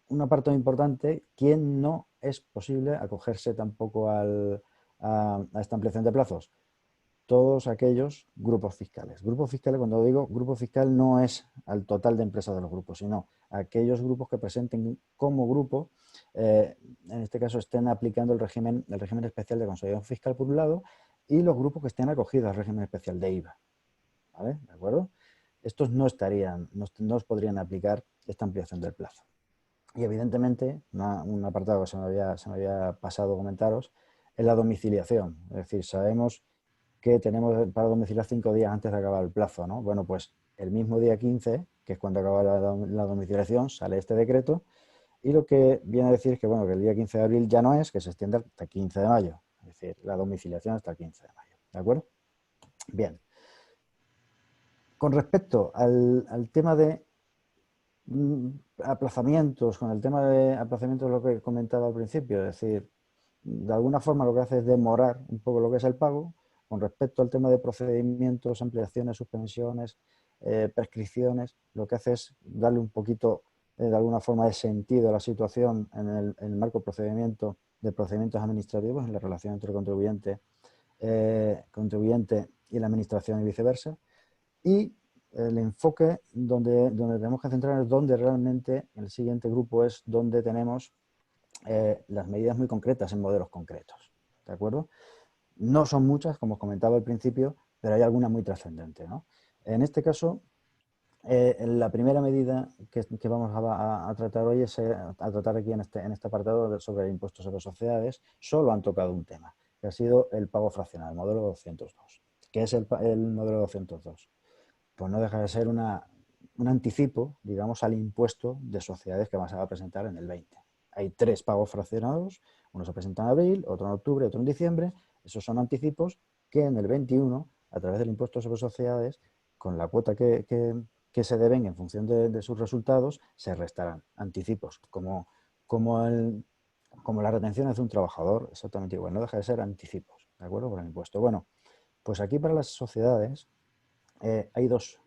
una parte muy importante, ¿quién no es posible acogerse tampoco a esta ampliación de plazos? Todos aquellos grupos fiscales. Grupos fiscales, cuando digo grupo fiscal, no es al total de empresas de los grupos, sino aquellos grupos que presenten como grupo, en este caso estén aplicando el régimen especial de consolidación fiscal por un lado, y los grupos que estén acogidos al régimen especial de IVA. ¿Vale? ¿De acuerdo? Estos no os podrían aplicar esta ampliación del plazo. Y evidentemente, un apartado que se me había pasado comentaros, es la domiciliación. Es decir, sabemos que tenemos para domiciliar 5 días antes de acabar el plazo, ¿no? Bueno, pues el mismo día 15, que es cuando acaba la domiciliación, sale este decreto, y lo que viene a decir es que, bueno, que el día 15 de abril ya no es, que se extiende hasta 15 de mayo. Es decir, la domiciliación hasta el 15 de mayo. ¿De acuerdo? Bien. Con respecto al tema de aplazamientos, con el tema de aplazamientos, lo que comentaba al principio, es decir, de alguna forma lo que hace es demorar un poco lo que es el pago. Con respecto al tema de procedimientos, ampliaciones, suspensiones, prescripciones, lo que hace es darle un poquito, de alguna forma, de sentido a la situación en el marco de procedimientos administrativos, en la relación entre el contribuyente y la administración y viceversa. Y el enfoque donde tenemos que centrar es donde realmente el siguiente grupo es donde tenemos las medidas muy concretas en modelos concretos. ¿De acuerdo? No son muchas, como os comentaba al principio, pero hay algunas muy trascendentes, ¿no? En este caso, la primera medida que vamos a tratar hoy es a tratar aquí en este apartado sobre el impuesto sobre sociedades. Solo han tocado un tema, que ha sido el pago fraccional, el modelo 202. ¿Qué es el modelo 202? Pues no deja de ser un anticipo, digamos, al impuesto de sociedades que se va a presentar en el 20. Hay 3 pagos fraccionados, uno se presenta en abril, otro en octubre, otro en diciembre. Esos son anticipos que en el 21, a través del impuesto sobre sociedades, con la cuota que se deben en función de sus resultados, se restarán. Anticipos, como las retenciones de un trabajador, exactamente igual, no deja de ser anticipos, ¿de acuerdo? Por el impuesto. Bueno, pues aquí para las sociedades hay dos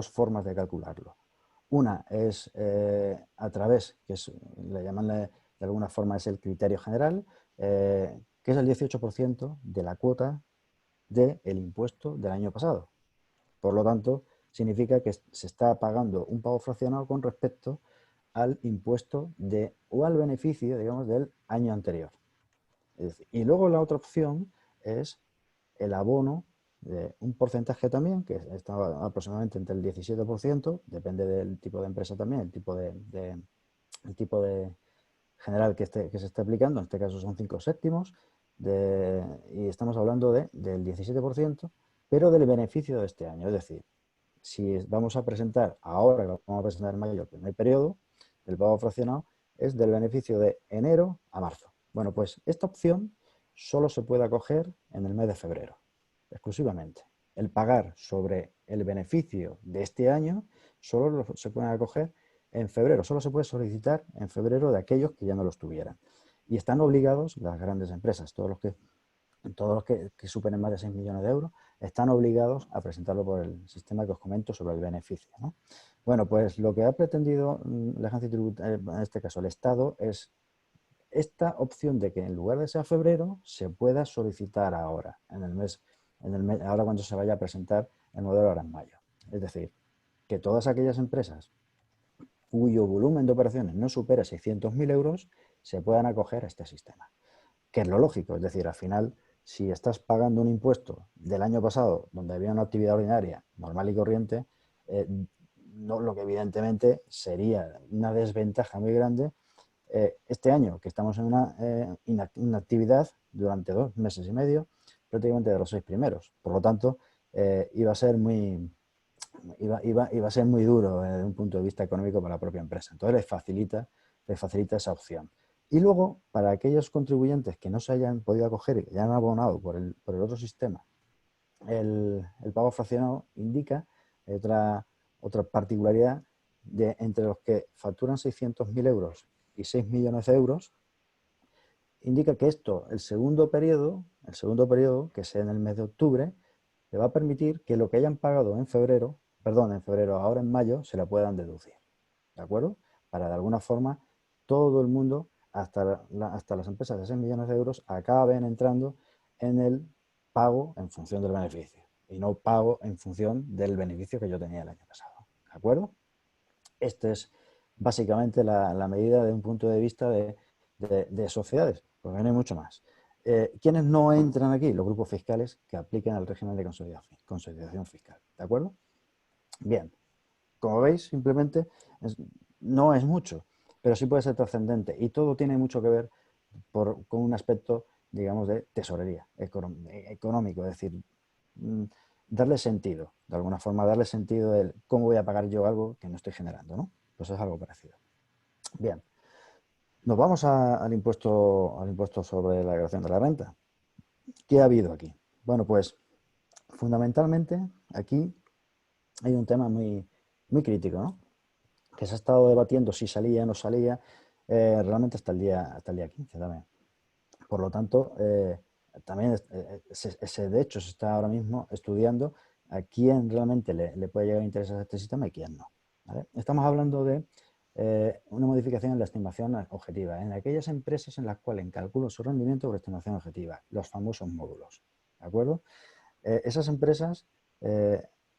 formas de calcularlo. Una es a través, le llaman de alguna forma, es el criterio general, que es el 18% de la cuota del impuesto del año pasado. Por lo tanto, significa que se está pagando un pago fraccionado con respecto al impuesto o al beneficio, digamos, del año anterior. Y luego la otra opción es el abono de un porcentaje también, que está aproximadamente entre el 17%, depende del tipo de empresa también, el tipo de general que se esté aplicando, en este caso son 5/7, y estamos hablando del 17%, pero del beneficio de este año. Es decir, si vamos a presentar ahora, que vamos a presentar en mayo, el primer periodo, el pago fraccionado es del beneficio de enero a marzo. Bueno, pues esta opción solo se puede acoger en el mes de febrero, exclusivamente. El pagar sobre el beneficio de este año solo se puede acoger en febrero, solo se puede solicitar en febrero de aquellos que ya no los tuvieran. Y están obligados las grandes empresas, todos los que superen más de 6 millones de euros, están obligados a presentarlo por el sistema que os comento sobre el beneficio, ¿no? Bueno, pues lo que ha pretendido la agencia tributaria, en este caso el Estado, es esta opción de que en lugar de ser febrero, se pueda solicitar ahora, ahora cuando se vaya a presentar el modelo ahora en mayo. Es decir, que todas aquellas empresas cuyo volumen de operaciones no supere 600.000 euros se puedan acoger a este sistema. Que es lo lógico, es decir, al final, si estás pagando un impuesto del año pasado, donde había una actividad ordinaria normal y corriente, no, lo que evidentemente sería una desventaja muy grande este año, que estamos en una inactividad durante 2 meses y medio, prácticamente de los 6 primeros. Por lo tanto, iba a ser muy duro desde un punto de vista económico para la propia empresa. Entonces les facilita esa opción. Y luego, para aquellos contribuyentes que no se hayan podido acoger y que ya han abonado por el otro sistema, el pago fraccionado indica otra particularidad entre los que facturan 600.000 euros y 6 millones de euros, indica que esto, el segundo periodo, que es en el mes de octubre, le va a permitir que lo que hayan pagado en febrero, ahora en mayo, se la puedan deducir. ¿De acuerdo? Para de alguna forma todo el mundo, hasta las empresas de 6 millones de euros, acaben entrando en el pago en función del beneficio y no pago en función del beneficio que yo tenía el año pasado. ¿De acuerdo? Esta es básicamente la medida de un punto de vista de sociedades, porque no hay mucho más. ¿Quiénes no entran aquí? Los grupos fiscales que apliquen el régimen de consolidación fiscal. ¿De acuerdo? Bien, como veis, simplemente no es mucho, pero sí puede ser trascendente y todo tiene mucho que ver con un aspecto, digamos, de tesorería económico, es decir, darle sentido, de alguna forma darle sentido de cómo voy a pagar yo algo que no estoy generando, ¿no? Pues es algo parecido. Bien, nos vamos al impuesto sobre la declaración de la renta. ¿Qué ha habido aquí? Bueno, pues fundamentalmente aquí hay un tema muy, muy crítico, ¿no? Que se ha estado debatiendo si salía o no salía realmente hasta el día 15 también. Por lo tanto, también de hecho se está ahora mismo estudiando a quién realmente le puede llegar a interesar este sistema y quién no. ¿Vale? Estamos hablando de una modificación en la estimación objetiva, en aquellas empresas en las cuales calculan su rendimiento por estimación objetiva, los famosos módulos. ¿De acuerdo? Esas empresas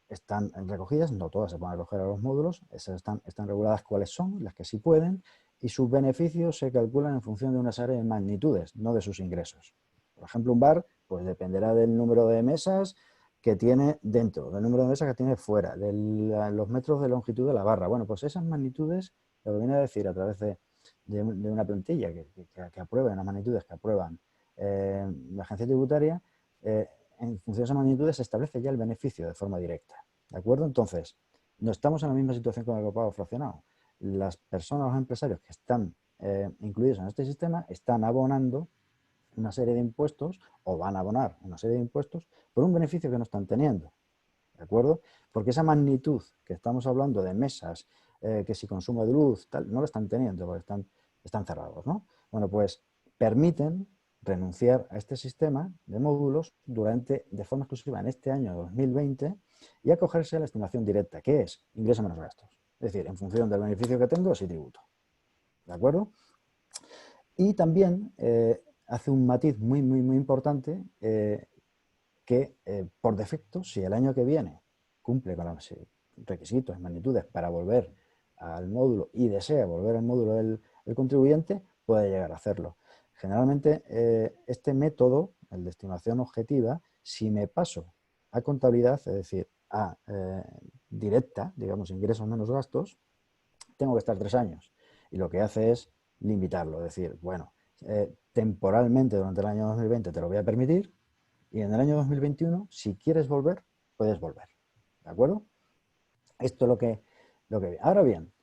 están recogidas, no todas se pueden recoger a los módulos, esas están reguladas cuáles son, las que sí pueden, y sus beneficios se calculan en función de una serie de magnitudes, no de sus ingresos. Por ejemplo, un bar pues dependerá del número de mesas que tiene dentro, del número de mesas que tiene fuera, de los metros de longitud de la barra. Bueno, pues esas magnitudes, lo que viene a decir a través de una plantilla que aprueba, unas magnitudes que aprueban la agencia tributaria, en función de esas magnitudes se establece ya el beneficio de forma directa. ¿De acuerdo? Entonces, no estamos en la misma situación con el pago fraccionado. Las personas, los empresarios que están incluidos en este sistema están abonando una serie de impuestos o van a abonar una serie de impuestos por un beneficio que no están teniendo. ¿De acuerdo? Porque esa magnitud que estamos hablando de mesas, que si consumo de luz, tal, no lo están teniendo porque están cerrados, ¿no? Bueno, pues permiten renunciar a este sistema de módulos de forma exclusiva en este año 2020 y acogerse a la estimación directa, que es ingreso menos gastos. Es decir, en función del beneficio que tengo, sí tributo. ¿De acuerdo? Y también hace un matiz muy, muy, muy importante que por defecto, si el año que viene cumple con los requisitos y magnitudes para volver al módulo y desea volver al módulo del contribuyente, puede llegar a hacerlo. Generalmente este método, el de estimación objetiva, si me paso a contabilidad, es decir, a directa, digamos ingresos menos gastos, tengo que estar 3 años. Y lo que hace es limitarlo, es decir, bueno, temporalmente durante el año 2020 te lo voy a permitir y en el año 2021, si quieres volver, puedes volver. ¿De acuerdo? Esto es lo que. Ahora bien,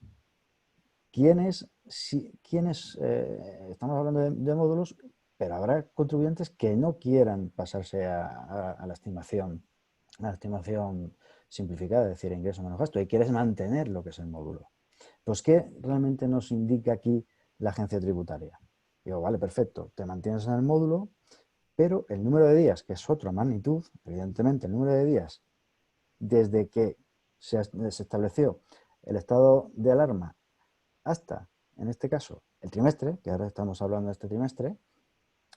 ¿quiénes estamos hablando de módulos, pero habrá contribuyentes que no quieran pasarse a la estimación simplificada, es decir, ingreso menos gasto, y quieres mantener lo que es el módulo. Pues, ¿qué realmente nos indica aquí la agencia tributaria? Digo, vale, perfecto, te mantienes en el módulo, pero el número de días, que es otra magnitud, evidentemente, el número de días desde que se estableció el estado de alarma hasta, en este caso, el trimestre, que ahora estamos hablando de este trimestre,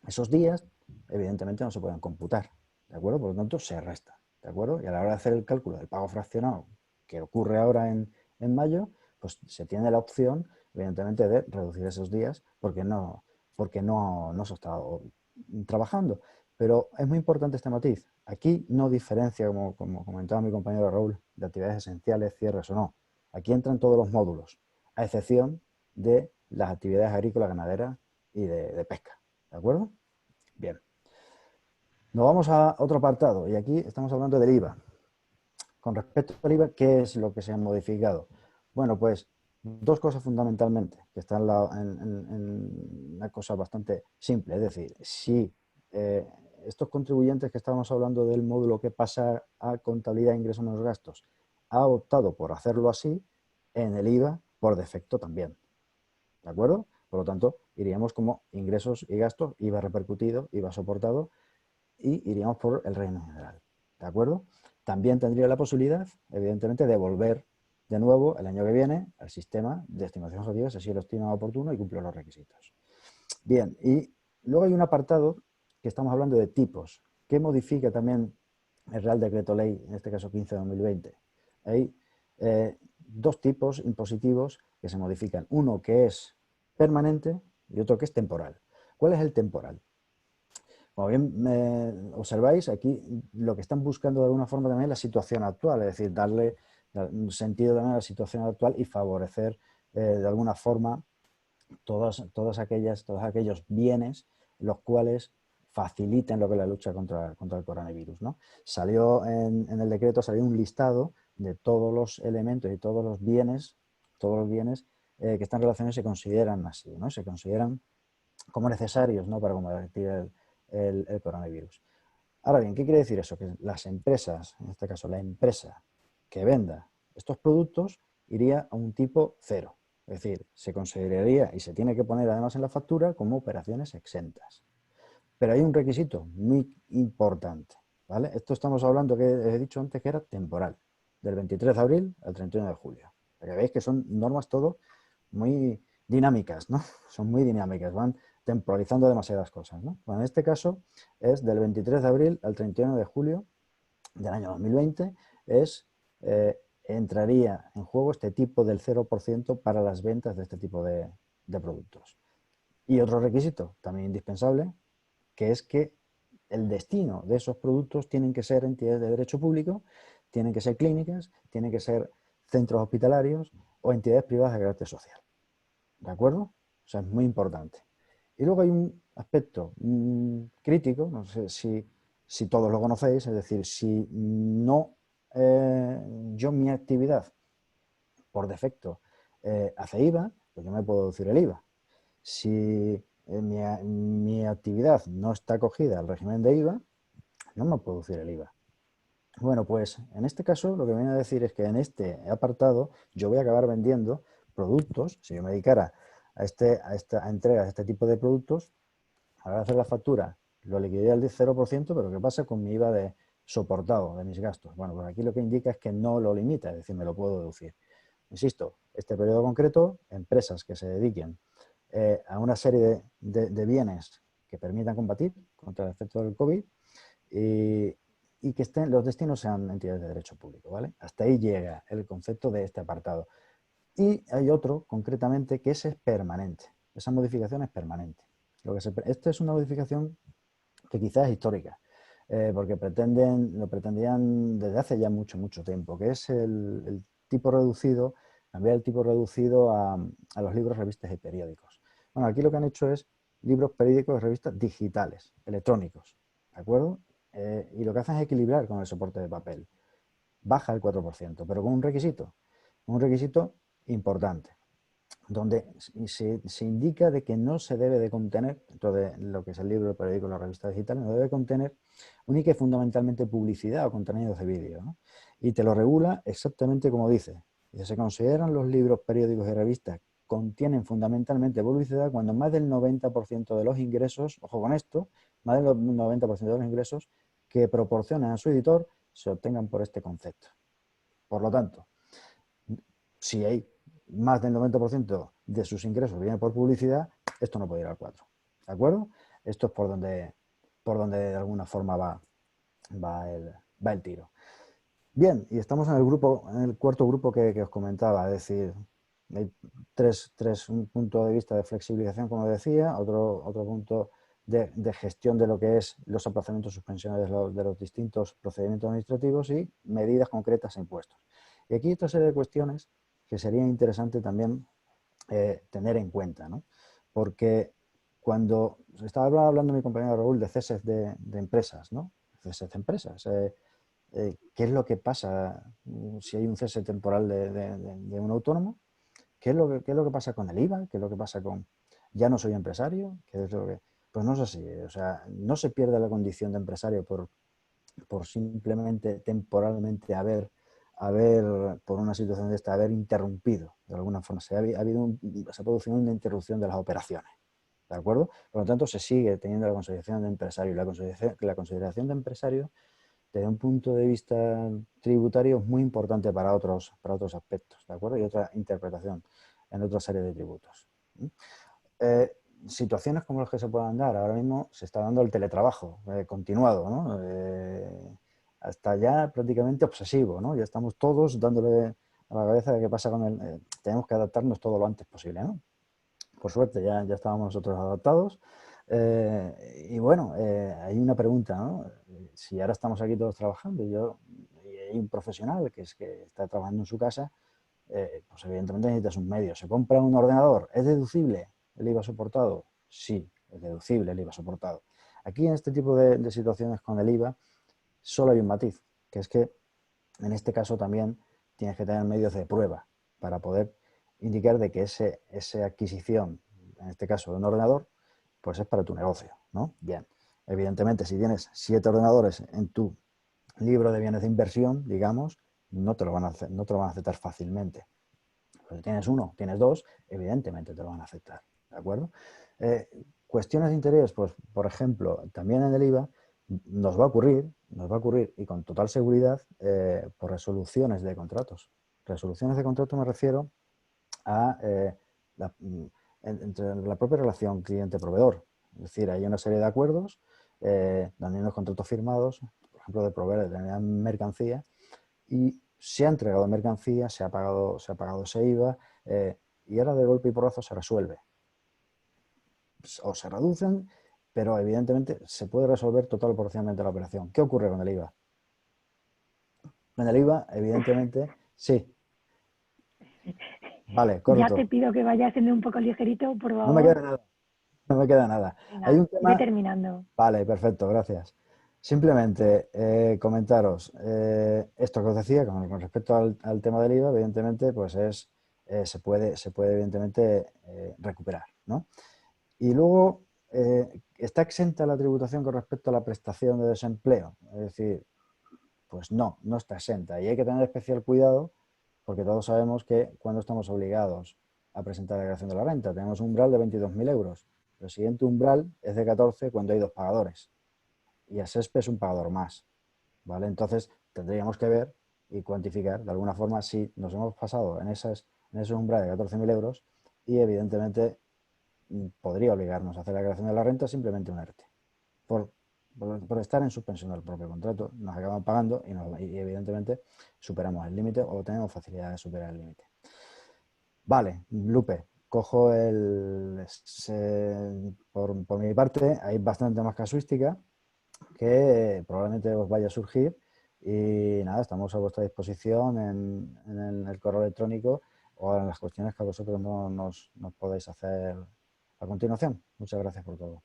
esos días, evidentemente, no se pueden computar, ¿de acuerdo? Por lo tanto, se resta, ¿de acuerdo? Y a la hora de hacer el cálculo del pago fraccionado, que ocurre ahora en mayo, pues se tiene la opción, evidentemente, de reducir esos días porque no se ha estado trabajando. Pero es muy importante este matiz. Aquí no diferencia, como comentaba mi compañero Raúl, de actividades esenciales, cierres o no. Aquí entran todos los módulos, a excepción de las actividades agrícolas, ganaderas y de pesca. ¿De acuerdo? Bien. Nos vamos a otro apartado y aquí estamos hablando del IVA. Con respecto al IVA, ¿qué es lo que se ha modificado? Bueno, pues dos cosas fundamentalmente, que están en una cosa bastante simple. Es decir, si estos contribuyentes que estábamos hablando del módulo que pasa a contabilidad de ingresos menos gastos, ha optado por hacerlo así, en el IVA por defecto también. ¿De acuerdo? Por lo tanto, iríamos como ingresos y gastos, IVA repercutido, IVA soportado, y iríamos por el régimen general. ¿De acuerdo? También tendría la posibilidad, evidentemente, de volver de nuevo el año que viene al sistema de estimación objetiva, si así lo estima oportuno y cumple los requisitos. Bien, y luego hay un apartado que estamos hablando de tipos, que modifica también el Real Decreto Ley, en este caso 15/2020. Hay dos tipos impositivos que se modifican. Uno que es permanente y otro que es temporal. ¿Cuál es el temporal? Como bien observáis, aquí lo que están buscando de alguna forma también es la situación actual, es decir, darle un sentido también a la situación actual y favorecer de alguna forma todos aquellos bienes los cuales faciliten lo que es la lucha contra el coronavirus, ¿no? Salió en el decreto salió un listado de todos los elementos y todos los bienes que están relacionados se consideran así, ¿no? Se consideran como necesarios, ¿no? Para combatir el coronavirus. Ahora bien, ¿qué quiere decir eso? Que las empresas, en este caso la empresa que venda estos productos, iría a un tipo cero. Es decir, se consideraría y se tiene que poner además en la factura como operaciones exentas. Pero hay un requisito muy importante, ¿vale? Esto estamos hablando, que he dicho antes, que era temporal, del 23 de abril al 31 de julio. Para que veáis que son normas todo muy dinámicas, ¿no? Son muy dinámicas, van temporalizando demasiadas cosas, ¿no? Bueno, en este caso es del 23 de abril al 31 de julio del año 2020, entraría en juego este tipo del 0% para las ventas de este tipo de productos. Y otro requisito también indispensable, que es que el destino de esos productos tienen que ser entidades de derecho público, tienen que ser clínicas, tienen que ser centros hospitalarios o entidades privadas de carácter social. ¿De acuerdo? O sea, es muy importante. Y luego hay un aspecto crítico, no sé si todos lo conocéis, es decir, si no yo mi actividad por defecto hace IVA, pues yo me puedo deducir el IVA. Si mi actividad no está acogida al régimen de IVA, no me puedo deducir el IVA. Bueno, pues en este caso lo que viene a decir es que en este apartado yo voy a acabar vendiendo productos, si yo me dedicara a esta entrega de este tipo de productos, a la hora de hacer la factura lo liquidaría al 0%, pero ¿qué pasa con mi IVA de soportado de mis gastos? Bueno, pues aquí lo que indica es que no lo limita, es decir, me lo puedo deducir. Insisto, este periodo concreto, empresas que se dediquen a una serie de bienes que permitan combatir contra el efecto del COVID y que los destinos sean entidades de derecho público, ¿vale? Hasta ahí llega el concepto de este apartado. Y hay otro, concretamente, que ese es permanente. Esa modificación es permanente. Esta es una modificación que quizás es histórica, porque lo pretendían desde hace ya mucho, mucho tiempo, que es el tipo reducido, cambiar el tipo reducido a los libros, revistas y periódicos. Bueno, aquí lo que han hecho es libros, periódicos y revistas digitales, electrónicos, ¿de acuerdo? Y lo que hacen es equilibrar con el soporte de papel. Baja el 4%, pero con un requisito importante. donde se indica de que no se debe de contener, dentro de lo que es el libro, el periódico, la revista digital, no debe contener única y fundamentalmente publicidad o contenidos de vídeo, ¿no? Y te lo regula exactamente como dice. Se consideran los libros, periódicos y revistas contienen fundamentalmente publicidad cuando más del 90% de los ingresos, ojo con esto, más del 90% de los ingresos que proporcionan a su editor se obtengan por este concepto. Por lo tanto, si hay más del 90% de sus ingresos viene por publicidad, esto no puede ir al 4. ¿De acuerdo? Esto es por donde de alguna forma va el tiro. Bien, y estamos en el cuarto grupo que os comentaba, es decir, hay un punto de vista de flexibilización, como decía, otro punto de gestión de lo que es los aplazamientos o suspensiones de los distintos procedimientos administrativos y medidas concretas e impuestos. Y aquí hay otra serie de cuestiones que sería interesante también tener en cuenta, ¿no? Porque cuando estaba hablando mi compañero Raúl de ceses de empresas, ¿no? Ceses de empresas. ¿Qué es lo que pasa si hay un cese temporal de un autónomo? ¿Qué es lo que pasa con el IVA? ¿Qué es lo que pasa con ya no soy empresario? Pues no es así. O sea, no se pierde la condición de empresario por simplemente temporalmente por una situación de esta, haber interrumpido de alguna forma. Se ha producido una interrupción de las operaciones. ¿De acuerdo? Por lo tanto, se sigue teniendo la consideración de empresario. La consideración de empresario, desde un punto de vista tributario, es muy importante para otros aspectos, ¿de acuerdo? Y otra interpretación en otra serie de tributos. Situaciones como las que se puedan dar, ahora mismo se está dando el teletrabajo continuado, ¿no? Hasta ya prácticamente obsesivo, ¿no? Ya estamos todos dándole a la cabeza de qué pasa con el... tenemos que adaptarnos todo lo antes posible, ¿no? Por suerte ya estábamos nosotros adaptados. Y bueno, hay una pregunta, ¿no? Si ahora estamos aquí todos trabajando y hay un profesional que está trabajando en su casa, pues evidentemente necesitas un medio. ¿Se compra un ordenador? ¿Es deducible el IVA soportado? Sí, es deducible el IVA soportado. Aquí en este tipo de situaciones con el IVA solo hay un matiz, que es que en este caso también tienes que tener medios de prueba para poder indicar de que esa adquisición, en este caso de un ordenador, pues es para tu negocio, ¿no? Bien, evidentemente si tienes 7 ordenadores en tu libro de bienes de inversión, digamos, no te lo van a aceptar fácilmente. Pero si tienes 1, tienes 2, evidentemente te lo van a aceptar, ¿de acuerdo? Cuestiones de interés, pues por ejemplo, también en el IVA nos va a ocurrir y con total seguridad por resoluciones de contratos. Resoluciones de contrato me refiero a entre la propia relación cliente-proveedor. Es decir, hay una serie de acuerdos donde hay unos contratos firmados, por ejemplo, de proveer determinada mercancía, y se ha entregado mercancía, se ha pagado ese IVA, y ahora de golpe y porrazo se resuelve. O se reducen, pero evidentemente se puede resolver total o parcialmente la operación. ¿Qué ocurre con el IVA? Con el IVA, evidentemente, sí. Vale,
Ya
corto.
te pido que vayas siendo un poco ligerito, por
No me
favor.
queda nada. No me queda nada. Hay
Venga,
un
ve
tema...
terminando.
Vale, perfecto, gracias. Simplemente comentaros esto que os decía con respecto al tema del IVA, evidentemente, pues se puede evidentemente recuperar, ¿no? Y luego está exenta la tributación con respecto a la prestación de desempleo. Es decir, pues no está exenta. Y hay que tener especial cuidado porque todos sabemos que cuando estamos obligados a presentar la declaración de la renta, tenemos un umbral de 22.000 euros. El siguiente umbral es de 14 cuando hay 2 pagadores. Y ASESPE es un pagador más, ¿vale? Entonces tendríamos que ver y cuantificar de alguna forma si nos hemos pasado en ese umbral de 14.000 euros y evidentemente podría obligarnos a hacer la declaración de la renta simplemente un ERTE. Por estar en suspensión del propio contrato, nos acaban pagando y evidentemente superamos el límite o tenemos facilidad de superar el límite. Vale, Lupe, cojo por mi parte, hay bastante más casuística que probablemente os vaya a surgir y nada, estamos a vuestra disposición en el correo electrónico o en las cuestiones que vosotros nos podéis hacer a continuación. Muchas gracias por todo.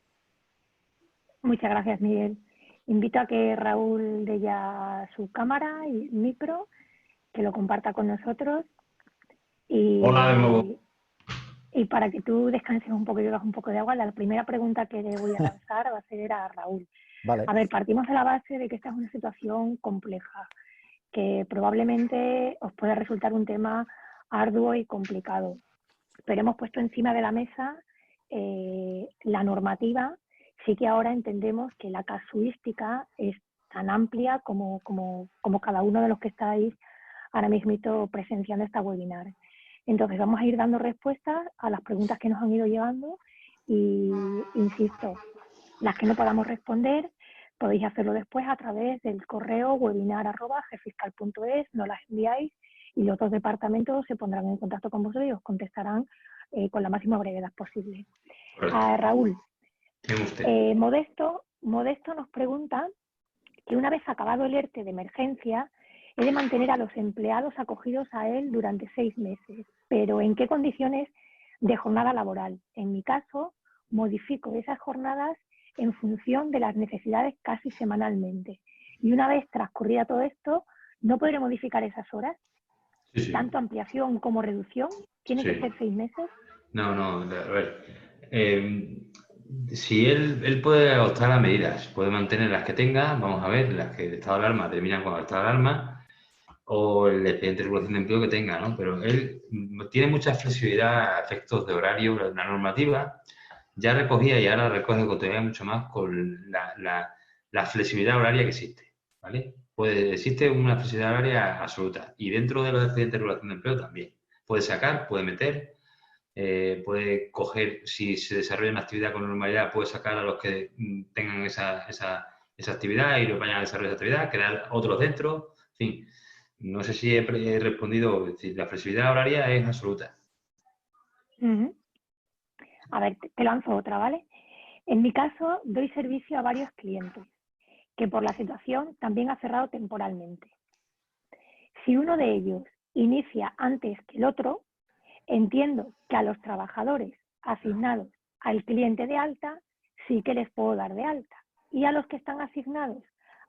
Muchas gracias, Miguel. Invito a que Raúl dé ya su cámara y micro, que lo comparta con nosotros. Y
Hola de nuevo.
Y para que tú descanses un poco y bebas un poco de agua, la primera pregunta que le voy a lanzar va a ser a Raúl.
Vale.
A ver, partimos de la base de que esta es una situación compleja, que probablemente os pueda resultar un tema arduo y complicado. Pero hemos puesto encima de la mesa la normativa. Sí que ahora entendemos que la casuística es tan amplia como cada uno de los que estáis ahora mismo presenciando esta webinar. Entonces vamos a ir dando respuestas a las preguntas que nos han ido llevando y, insisto, las que no podamos responder podéis hacerlo después a través del correo webinar@gfiscal.es, nos las enviáis y los otros departamentos se pondrán en contacto con vosotros y os contestarán con la máxima brevedad posible. A Raúl, Modesto nos pregunta que una vez acabado el ERTE de emergencia, he de mantener a los empleados acogidos a él durante 6 meses, pero ¿en qué condiciones de jornada laboral? En mi caso, modifico esas jornadas en función de las necesidades casi semanalmente. Y una vez transcurrida todo esto, ¿no podré modificar esas horas?
Sí, sí.
¿Tanto ampliación como reducción? ¿Tiene que ser 6 meses?
No, a ver. Si él puede optar a medidas, puede mantener las que tenga, vamos a ver, las que el estado de alarma terminan con el estado de alarma, o el expediente de regulación de empleo que tenga, ¿no? Pero él tiene mucha flexibilidad a efectos de horario. La normativa ya recogía y ahora recoge todavía mucho más con la flexibilidad horaria que existe, ¿vale? Existe una flexibilidad horaria absoluta y dentro de los expedientes de regulación de empleo también. Puede sacar, puede meter, puede coger, si se desarrolla una actividad con normalidad, puede sacar a los que tengan esa actividad y los vayan a desarrollar esa actividad, crear otros dentro, en fin. No sé si he respondido, es decir, la flexibilidad horaria es absoluta.
A ver, te lanzo otra, ¿vale? En mi caso, doy servicio a varios clientes, que por la situación también ha cerrado temporalmente. Si uno de ellos inicia antes que el otro, entiendo que a los trabajadores asignados al cliente de alta sí que les puedo dar de alta. Y a los que están asignados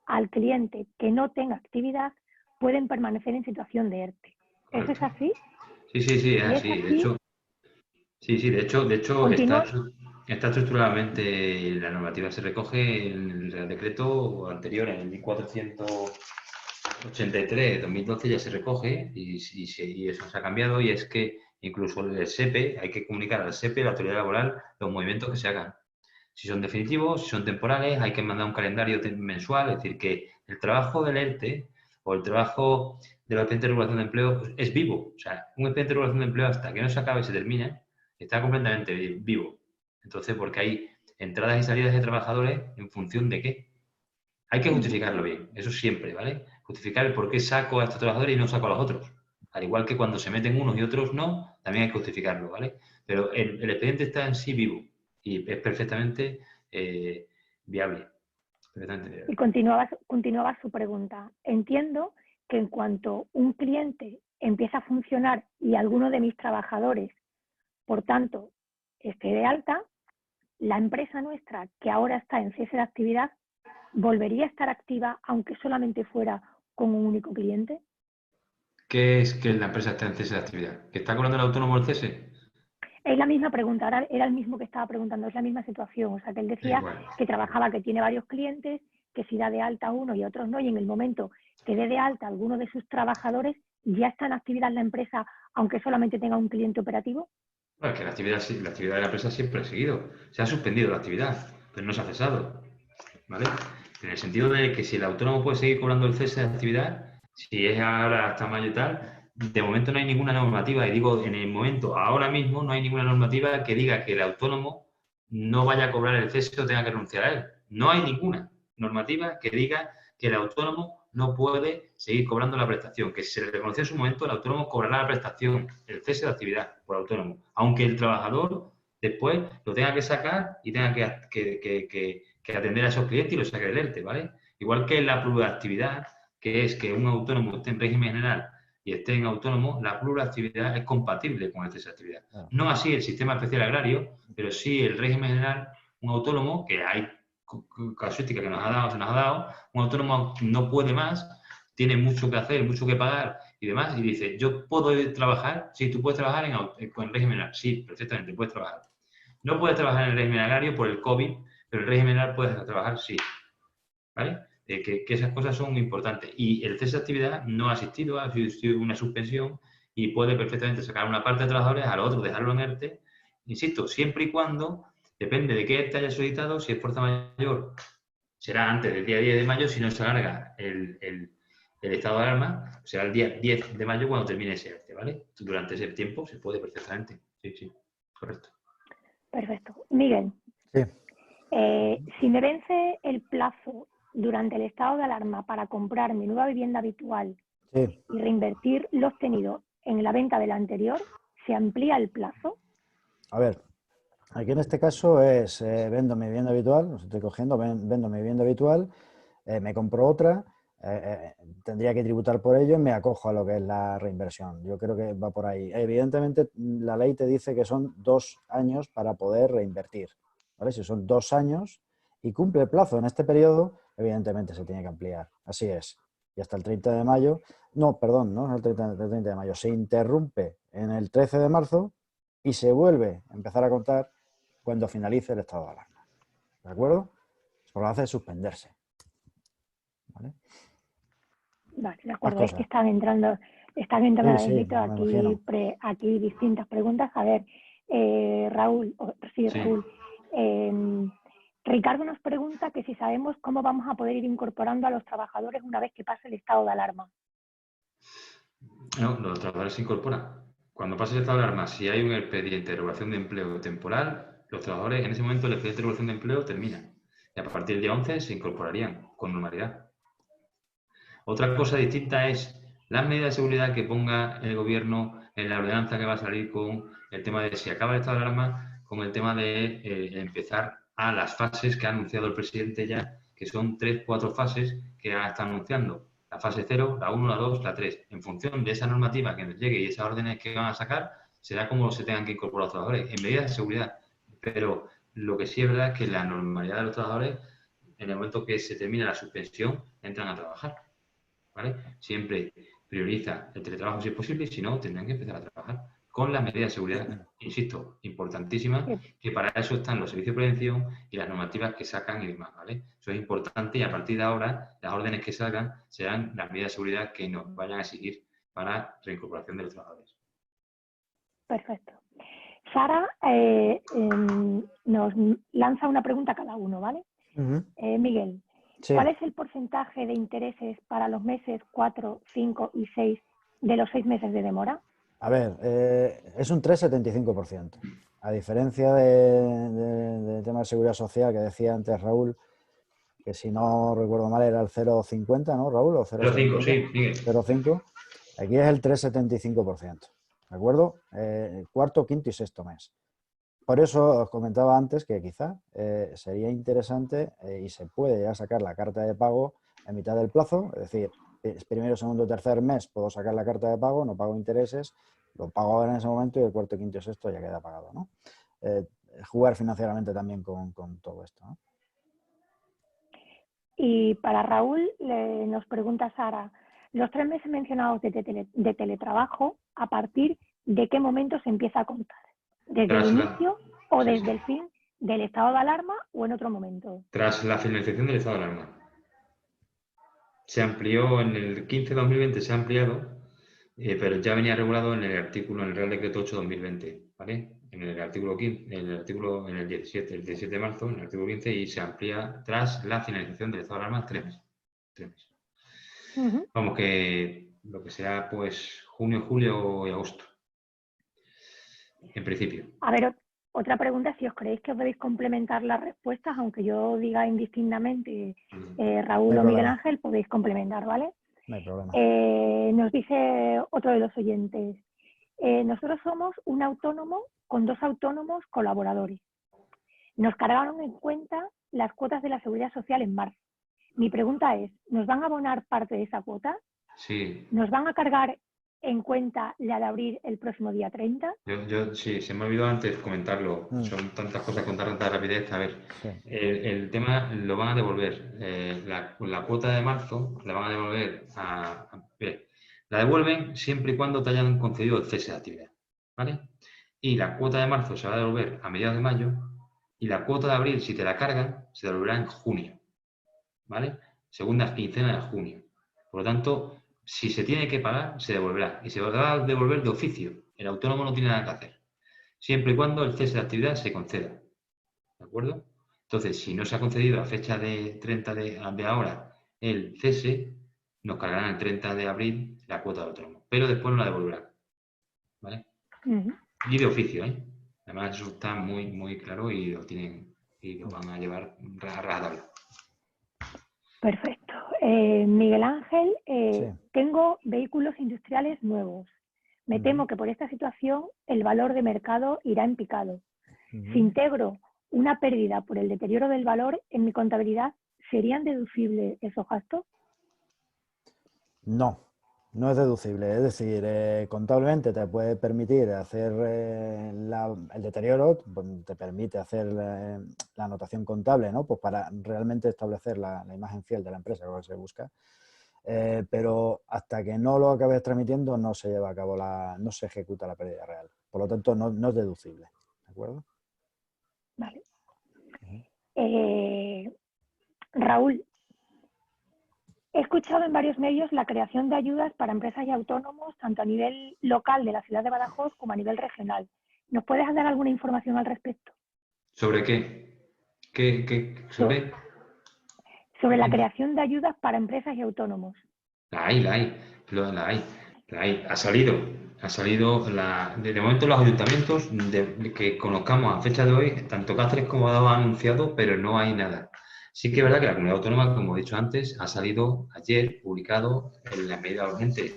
al cliente que no tenga actividad pueden permanecer en situación de ERTE. ¿Eso es así?
Sí, es así. De hecho, está estructuralmente, la normativa se recoge en el decreto anterior, en el 1483 de 2012 ya se recoge y eso se ha cambiado, y es que incluso el SEPE, hay que comunicar al SEPE, la autoridad laboral, los movimientos que se hagan. Si son definitivos, si son temporales, hay que mandar un calendario mensual, es decir, que el trabajo del ERTE o el trabajo de los expedientes de regulación de empleo pues, es vivo. O sea, un expediente de regulación de empleo hasta que no se acabe y se termine, está completamente vivo. Entonces, porque hay entradas y salidas de trabajadores en función de qué. Hay que justificarlo bien, eso siempre, ¿vale? Justificar el por qué saco a estos trabajadores y no saco a los otros. Al igual que cuando se meten unos y otros no, también hay que justificarlo, ¿vale? Pero el expediente está en sí vivo y es perfectamente viable.
Y continuaba su pregunta. Entiendo que en cuanto un cliente empieza a funcionar y alguno de mis trabajadores, por tanto, esté de alta, la empresa nuestra, que ahora está en cese de actividad, ¿volvería a estar activa aunque solamente fuera con un único cliente?
¿Qué es que la empresa está en cese de actividad? ¿Que está cobrando el autónomo el cese?
Es la misma pregunta, ahora era el mismo que estaba preguntando, es la misma situación. O sea, que él decía que trabajaba, que tiene varios clientes, que si da de alta a uno y a otros no, y en el momento que dé de alta a alguno de sus trabajadores, ¿ya está en actividad la empresa, aunque solamente tenga un cliente operativo?
Bueno, es que la actividad de la empresa siempre ha seguido. Se ha suspendido la actividad, pero no se ha cesado, ¿vale? En el sentido de que si el autónomo puede seguir cobrando el cese de actividad, si es ahora hasta mayo y tal, de momento no hay ninguna normativa, y digo en el momento, ahora mismo no hay ninguna normativa que diga que el autónomo no vaya a cobrar el cese o tenga que renunciar a él. No hay ninguna normativa que diga que el autónomo no puede seguir cobrando la prestación, que si se le reconoció en su momento, el autónomo cobrará la prestación, el cese de actividad por autónomo, aunque el trabajador después lo tenga que sacar y tenga que atender a esos clientes y lo saque del ERTE, ¿vale? Igual que la pluriactividad, que es que un autónomo esté en régimen general y esté en autónomo, la pluriactividad es compatible con el cese de actividad. No así el sistema especial agrario, pero sí el régimen general, un autónomo, que hay casuística que se nos ha dado, un autónomo no puede más, tiene mucho que hacer, mucho que pagar y demás, y dice, yo puedo trabajar, sí, tú puedes trabajar en régimen agrario, sí, perfectamente, puedes trabajar. No puedes trabajar en el régimen agrario por el COVID, pero el régimen agrario puedes trabajar, sí, ¿vale? Que esas cosas son muy importantes. Y el cese de actividad no ha existido, ha existido una suspensión y puede perfectamente sacar una parte de trabajadores, al otro dejarlo en ERTE, insisto, siempre y cuando, depende de qué ERTE haya solicitado, si es fuerza mayor, será antes del día 10 de mayo, si no se alarga el estado de alarma, será el día 10 de mayo cuando termine ese ERTE, ¿vale? Durante ese tiempo se puede perfectamente. Sí, sí, correcto.
Perfecto. Miguel,
Sí.
si me vence el plazo durante el estado de alarma para comprar mi nueva vivienda habitual
Sí.
y reinvertir lo obtenido en la venta de la anterior, ¿se amplía el plazo?
A ver, aquí en este caso es vendo mi vivienda habitual, os estoy cogiendo, vendo mi vivienda habitual, me compro otra, tendría que tributar por ello y me acojo a lo que es la reinversión. Yo creo que va por ahí. Evidentemente, la ley te dice que son 2 años para poder reinvertir, ¿vale? Si son 2 años y cumple el plazo en este periodo, evidentemente se tiene que ampliar. Así es. Y hasta el 30 de mayo, no, perdón, no el 30 de mayo, se interrumpe en el 13 de marzo y se vuelve a empezar a contar cuando finalice el estado de alarma. ¿De acuerdo? Eso lo hace suspenderse. ¿Vale?
Vale, de
Más
acuerdo. Es que
cosas.
están entrando
Sí,
Davidito,
me imagino.
aquí distintas preguntas. A ver, Raúl,
Sí.
Ricardo nos pregunta que si sabemos cómo vamos a poder ir incorporando a los trabajadores una vez que pase el estado de alarma.
No, los trabajadores se incorporan. Cuando pase el estado de alarma, si hay un expediente de regulación de empleo temporal, los trabajadores en ese momento el expediente de regulación de empleo termina. Y a partir del día 11 se incorporarían con normalidad. Otra cosa distinta es las medidas de seguridad que ponga el gobierno en la ordenanza que va a salir con el tema de si acaba el estado de alarma, con el tema de empezar a las fases que ha anunciado el presidente ya, que son 3, 4 fases que ya está anunciando. La fase 0, la 1, la 2, la 3. En función de esa normativa que nos llegue y esas órdenes que van a sacar, será como se tengan que incorporar los trabajadores en medidas de seguridad. Pero lo que sí es verdad es que la normalidad de los trabajadores, en el momento que se termina la suspensión, entran a trabajar. ¿Vale? Siempre prioriza el teletrabajo si es posible y si no, tendrán que empezar a trabajar con las medidas de seguridad, insisto, importantísimas, que para eso están los servicios de prevención y las normativas que sacan y demás, ¿vale? Eso es importante y a partir de ahora las órdenes que salgan serán las medidas de seguridad que nos vayan a exigir para reincorporación de los trabajadores.
Perfecto. Sara nos lanza una pregunta a cada uno, ¿vale? Miguel,
Sí.
¿cuál es el porcentaje de intereses para los meses 4, 5 y 6 de los 6 meses de demora?
A ver, es un 3,75%. A diferencia del tema de seguridad social que decía antes Raúl, que si no recuerdo mal era el 0,50, ¿no, Raúl? O
0,5, sí, Miguel.
0,5. Aquí es el 3,75%. ¿De acuerdo? Cuarto, quinto y sexto mes. Por eso os comentaba antes que quizá sería interesante y se puede ya sacar la carta de pago en mitad del plazo, es decir, primero, segundo, tercer mes puedo sacar la carta de pago, no pago intereses, lo pago ahora en ese momento y el cuarto, quinto y sexto ya queda pagado, ¿no? Jugar financieramente también con todo esto, ¿no?
Y para Raúl nos pregunta Sara, los 3 meses mencionados de teletrabajo, ¿a partir de qué momento se empieza a contar? ¿Desde el inicio o desde el fin del estado de alarma o en otro momento?
Tras la finalización del estado de alarma. Se amplió en el 15-2020, se ha ampliado, pero ya venía regulado en el Real Decreto 8-2020, ¿vale? En el artículo 15, en el 17 de marzo, en el artículo 15, y se amplía tras la finalización del estado de alarma 3 meses. 3 meses. Vamos, que lo que sea, pues, junio, julio y agosto. En principio.
A ver, otra pregunta, si os creéis que podéis complementar las respuestas, aunque yo diga indistintamente Raúl o Miguel Ángel, podéis complementar, ¿vale?
No hay problema.
Nos dice otro de los oyentes, nosotros somos un autónomo con 2 autónomos colaboradores. Nos cargaron en cuenta las cuotas de la Seguridad Social en marzo. Mi pregunta es, ¿nos van a abonar parte de esa cuota?
Sí.
¿Nos van a cargar en cuenta la de abrir el próximo día 30?
Sí, se me ha olvidado antes comentarlo. Son tantas cosas con tanta rapidez. A ver, sí. El tema lo van a devolver. La cuota de marzo la van a devolver La devuelven siempre y cuando te hayan concedido el cese de actividad, ¿vale? Y la cuota de marzo se va a devolver a mediados de mayo y la cuota de abril, si te la cargan, se devolverá en junio, ¿vale? Segunda quincena de junio. Por lo tanto, si se tiene que pagar, se devolverá. Y se va a devolver de oficio. El autónomo no tiene nada que hacer. Siempre y cuando el cese de actividad se conceda. ¿De acuerdo? Entonces, si no se ha concedido a fecha de 30 de ahora el cese, nos cargarán el 30 de abril la cuota de autónomo. Pero después no la devolverán. ¿Vale? Y de oficio, ¿eh? Además, eso está muy, muy claro y lo tienen y lo van a llevar a rajatabla.
Perfecto. Miguel Ángel,
Sí.
tengo vehículos industriales nuevos. Me temo que por esta situación el valor de mercado irá en picado. Si integro una pérdida por el deterioro del valor en mi contabilidad, ¿serían deducibles esos gastos?
No, no es deducible. Es decir, contablemente te puede permitir hacer el deterioro, pues, te permite hacer la anotación contable, ¿no? Pues para realmente establecer la imagen fiel de la empresa, lo que se busca. Pero hasta que no lo acabes transmitiendo no se lleva a cabo no se ejecuta la pérdida real. Por lo tanto, no es deducible. ¿De acuerdo?
Vale. Raúl, he escuchado en varios medios la creación de ayudas para empresas y autónomos, tanto a nivel local de la ciudad de Badajoz como a nivel regional. ¿Nos puedes dar alguna información al respecto?
¿Sobre qué? ¿Sobre?
Sobre la creación de ayudas para empresas y autónomos.
La hay. Ha salido. De momento los ayuntamientos que conozcamos a fecha de hoy, tanto Cáceres como Badajoz han anunciado, pero no hay nada. Sí que es verdad que la comunidad autónoma, como he dicho antes, ha salido ayer publicado en las medidas urgentes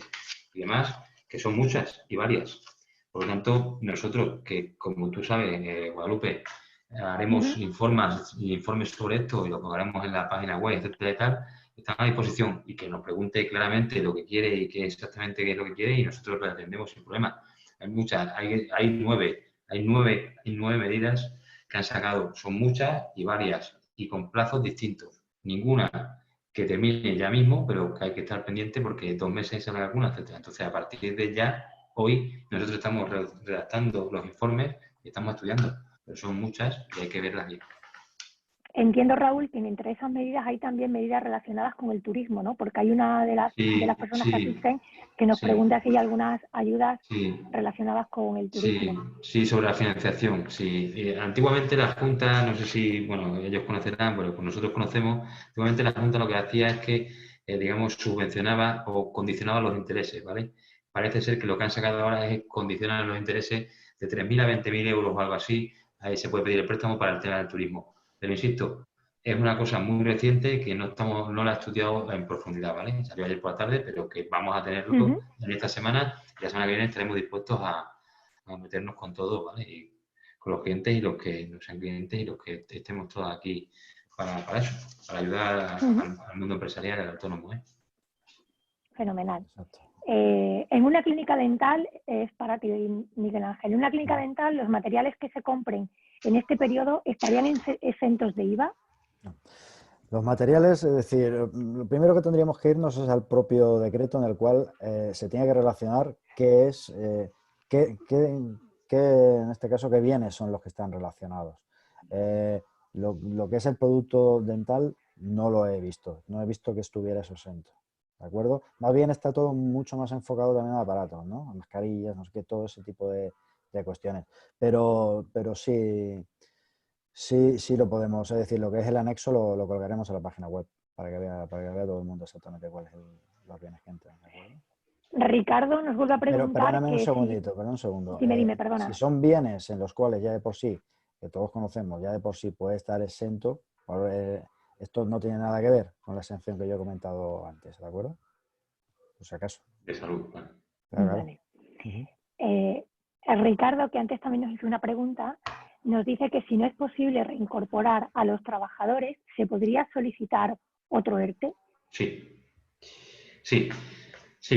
y demás, que son muchas y varias. Por lo tanto, nosotros, que como tú sabes, Guadalupe, haremos informes sobre esto y lo pondremos en la página web, etcétera y tal, están a disposición y que nos pregunte claramente lo que quiere y qué exactamente qué es lo que quiere y nosotros lo atendemos sin problema. Hay muchas, hay nueve medidas que han sacado, son muchas y varias y con plazos distintos. Ninguna que termine ya mismo, pero que hay que estar pendiente porque 2 meses sale alguna, etcétera. Entonces, a partir de ya, hoy, nosotros estamos redactando los informes y estamos estudiando, pero son muchas y hay que verlas bien.
Entiendo, Raúl, que entre esas medidas hay también medidas relacionadas con el turismo, ¿no? Porque hay una de las personas que asisten que nos pregunta si hay algunas ayudas relacionadas con el turismo.
Sí, sobre la financiación, sí. Antiguamente la Junta, no sé si, bueno, ellos conocerán, pero pues nosotros conocemos, antiguamente la Junta lo que hacía es que, digamos, subvencionaba o condicionaba los intereses, ¿vale? Parece ser que lo que han sacado ahora es condicionar los intereses de 3.000 a 20.000 euros o algo así, ahí se puede pedir el préstamo para el tema del turismo. Pero insisto, es una cosa muy reciente que no la he estudiado en profundidad, ¿vale? Salió ayer por la tarde, pero que vamos a tenerlo en esta semana y la semana que viene estaremos dispuestos a meternos con todo, ¿vale? Y con los clientes y los que no sean clientes y los que estemos todos aquí para eso, para ayudar al mundo empresarial y al autónomo, ¿eh?
Fenomenal.
Exacto.
En una clínica dental, es para ti, Miguel Ángel, en una clínica dental los materiales que se compren en este periodo estarían exentos de IVA.
No. Los materiales, es decir, lo primero que tendríamos que irnos es al propio decreto en el cual se tiene que relacionar qué es, en este caso, qué bienes son los que están relacionados. Lo que es el producto dental no lo he visto, no he visto que estuviera eso exento. ¿De acuerdo? Más bien está todo mucho más enfocado también a aparatos, ¿no? A mascarillas, no sé qué, todo ese tipo de cuestiones. Pero sí lo podemos, es decir, lo que es el anexo lo colgaremos en la página web para que vea todo el mundo exactamente cuáles son los bienes que entran, ¿de acuerdo?
Ricardo nos vuelve a preguntar.
Pero perdóname un segundo.
Dime, perdona.
Si son bienes en los cuales ya de por sí, que todos conocemos, ya de por sí puede estar exento, esto no tiene nada que ver con la exención que yo he comentado antes, ¿de acuerdo? Por si acaso.
De salud, ¿vale?
Claro.
Vale. Ricardo, que antes también nos hizo una pregunta, nos dice que si no es posible reincorporar a los trabajadores, ¿se podría solicitar otro ERTE?
Sí,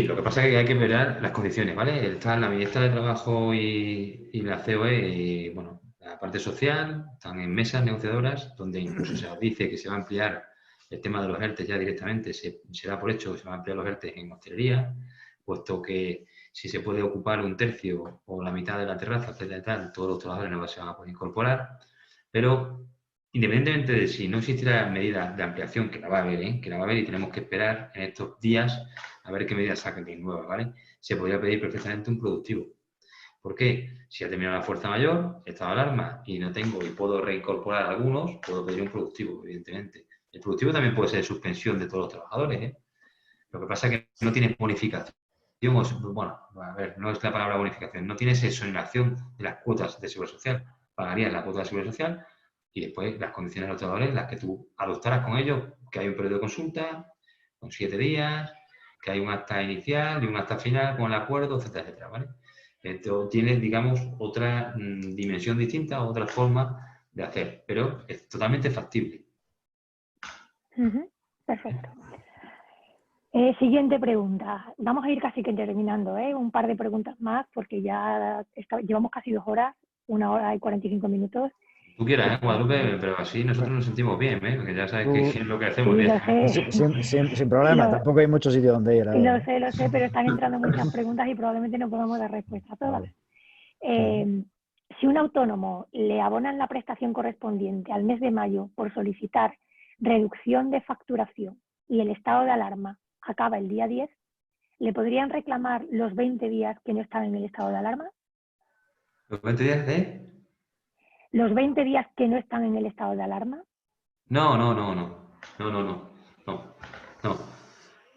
lo que pasa es que hay que ver las condiciones, ¿vale? Está la Ministra de Trabajo y la COE, y, bueno, la parte social, están en mesas negociadoras donde incluso se dice que se va a ampliar el tema de los ERTE ya directamente, se da por hecho que se van a ampliar los ERTE en hostelería, puesto que si se puede ocupar un tercio o la mitad de la terraza, etcétera, tal, todos los trabajadores no se van a poder incorporar, pero independientemente de si no existiera medida de ampliación, que la va a haber, que la va a haber y tenemos que esperar en estos días a ver qué medidas saquen de nuevas, ¿vale? Se podría pedir perfectamente un productivo. ¿Por qué? Si ha terminado la fuerza mayor, estado de alarma y no tengo y puedo reincorporar a algunos, puedo pedir un productivo, evidentemente. El productivo también puede ser suspensión de todos los trabajadores, ¿eh? Lo que pasa es que no tiene bonificación. Bueno, a ver, no es la palabra bonificación, no tienes exoneración de las cuotas de seguridad social. Pagarías la cuota de seguridad social y después las condiciones de los trabajadores, las que tú adoptaras con ellos, que hay un periodo de consulta, con 7 días, que hay un acta inicial y un acta final con el acuerdo, etcétera, etcétera, ¿vale? Esto tiene, digamos, otra dimensión distinta, otra forma de hacer, pero es totalmente factible.
Perfecto. Siguiente pregunta. Vamos a ir casi que terminando, un par de preguntas más porque ya llevamos casi 2 horas, 1 hora y 45 minutos.
Tú quieras, Guadalupe, pero así nosotros nos sentimos bien, porque ya sabes que es lo que hacemos.
Sí,
bien.
Sin problema, tampoco hay mucho sitio donde ir.
Lo sé, pero están entrando muchas preguntas y probablemente no podamos dar respuesta a todas. Vale. Si un autónomo le abonan la prestación correspondiente al mes de mayo por solicitar reducción de facturación y el estado de alarma acaba el día 10, ¿le podrían reclamar los 20 días que no están en el estado de alarma?
¿Los 20 días de?
¿Los 20 días que no están en el estado de alarma?
No.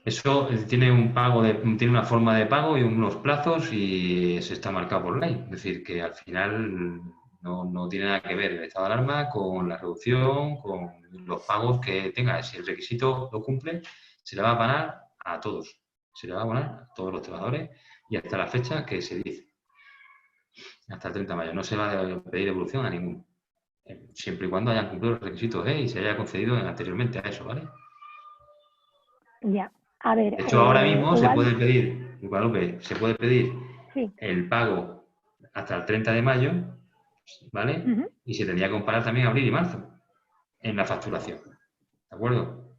Eso tiene un pago, tiene una forma de pago y unos plazos y se está marcado por ley. Es decir, que al final no tiene nada que ver el estado de alarma con la reducción, con los pagos que tenga. Si el requisito lo cumple, se le va a pagar a todos. Se le va a abonar a todos los trabajadores y hasta la fecha que se dice. Hasta el 30 de mayo. No se va a pedir devolución a ninguno. Siempre y cuando hayan cumplido los requisitos y se haya concedido anteriormente a eso, ¿vale?
Ya. A ver,
de hecho, ahora mismo se puede pedir, Guadalupe, se puede pedir el pago hasta el 30 de mayo, ¿vale? Y se tendría que comparar también abril y marzo en la facturación, ¿de acuerdo?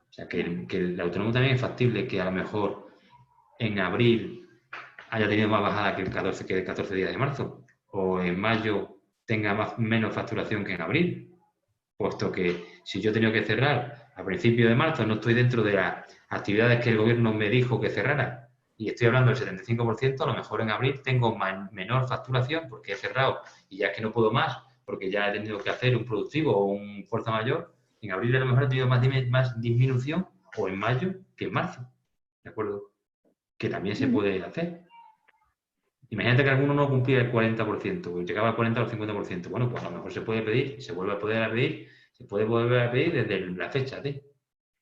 O sea, que el autónomo también es factible que a lo mejor en abril haya tenido más bajada que el 14 días de marzo, o en mayo tenga menos facturación que en abril, puesto que si yo he tenido que cerrar a principios de marzo, no estoy dentro de las actividades que el gobierno me dijo que cerrara, y estoy hablando del 75%, a lo mejor en abril tengo menor facturación porque he cerrado y ya es que no puedo más, porque ya he tenido que hacer un productivo o un fuerza mayor. En abril a lo mejor he tenido más disminución, o en mayo que en marzo, ¿de acuerdo? Que también se puede hacer. Imagínate que alguno no cumplía el 40%, pues llegaba al 40 o al 50%. Bueno, pues a lo mejor se puede pedir, se vuelve a poder pedir, se puede volver a pedir desde la fecha, ¿de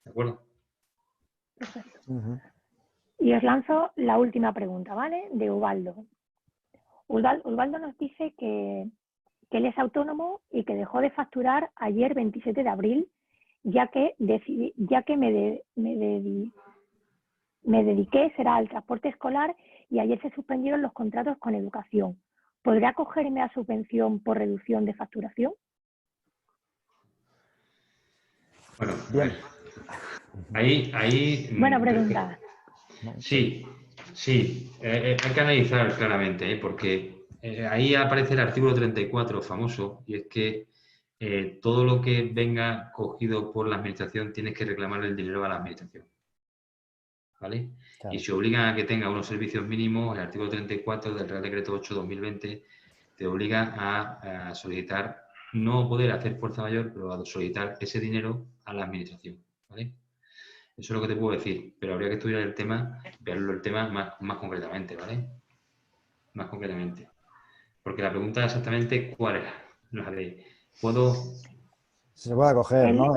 acuerdo?
Perfecto. Y os lanzo la última pregunta, ¿vale? De Ubaldo. Ubaldo nos dice que él es autónomo y que dejó de facturar ayer 27 de abril, ya que me dediqué al transporte escolar y ayer se suspendieron los contratos con educación. ¿Podré acogerme a subvención por reducción de facturación?
Bueno, bien. Ahí
buena pregunta.
Sí. Hay que analizar claramente, porque ahí aparece el artículo 34 famoso, y es que todo lo que venga cogido por la administración tienes que reclamarle el dinero a la administración. ¿Vale? Claro. Y se obligan a que tenga unos servicios mínimos. El artículo 34 del Real Decreto 8/2020 te obliga a solicitar, no poder hacer fuerza mayor, pero a solicitar ese dinero a la administración. ¿Vale? Eso es lo que te puedo decir, pero habría que estudiar el tema, verlo el tema más concretamente, ¿vale? Más concretamente. Porque la pregunta exactamente cuál era. La de, ¿puedo...?
Se puede acoger, ¿no?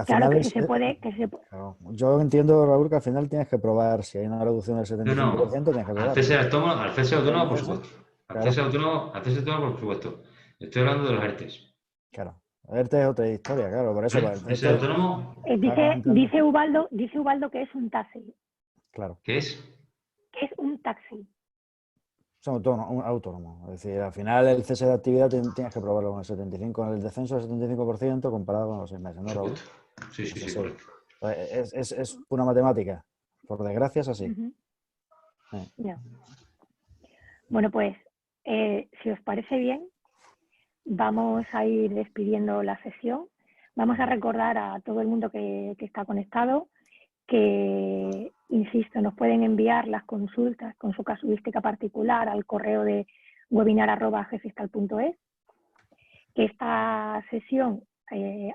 Claro que se puede.
Claro. Yo entiendo, Raúl, que al final tienes que probar, si hay una reducción del 75%, tienes que probar.
Al cese autónomo, por supuesto. Al cese autónomo, por supuesto. Estoy hablando de los ERTEs.
Claro. ERTE es otra historia, claro, por eso.
¿Ese autónomo?
Dice Ubaldo que es un taxi.
Claro.
¿Qué es?
Que es un taxi.
Es un autónomo. Es decir, al final el cese de actividad tienes que probarlo con el 75%, con el descenso del 75% comparado con los 6 meses, ¿no, Raúl?
Sí, correcto.
Es pura matemática. Por desgracia es así.
Ya. Bueno, pues, si os parece bien, vamos a ir despidiendo la sesión. Vamos a recordar a todo el mundo que está conectado que, insisto, nos pueden enviar las consultas con su casuística particular al correo de webinar@gfiscal.es, que esta sesión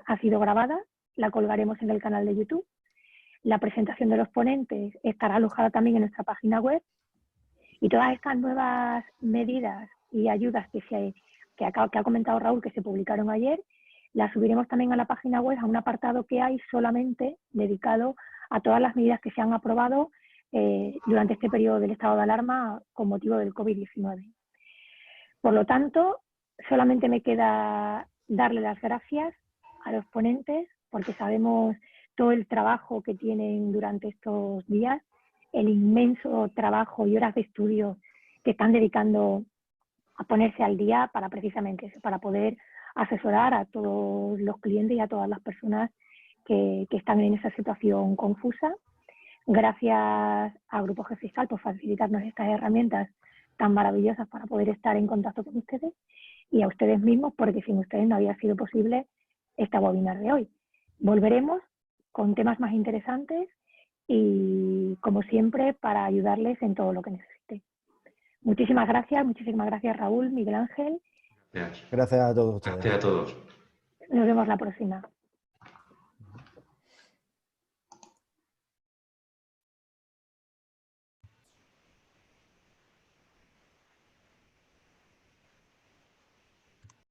ha sido grabada, la colgaremos en el canal de YouTube. La presentación de los ponentes estará alojada también en nuestra página web, y todas estas nuevas medidas y ayudas que ha comentado Raúl, que se publicaron ayer, las subiremos también a la página web, a un apartado que hay solamente dedicado a todas las medidas que se han aprobado durante este periodo del estado de alarma con motivo del COVID-19. Por lo tanto, solamente me queda darle las gracias a los ponentes, porque sabemos todo el trabajo que tienen durante estos días, el inmenso trabajo y horas de estudio que están dedicando a ponerse al día para precisamente eso, para poder asesorar a todos los clientes y a todas las personas que están en esa situación confusa. Gracias a Grupo GFiscal por facilitarnos estas herramientas tan maravillosas para poder estar en contacto con ustedes, y a ustedes mismos, porque sin ustedes no había sido posible esta webinar de hoy. Volveremos con temas más interesantes y, como siempre, para ayudarles en todo lo que necesiten. Muchísimas gracias Raúl, Miguel Ángel.
Gracias.
Gracias a todos ustedes.
Gracias a todos.
Nos vemos la próxima.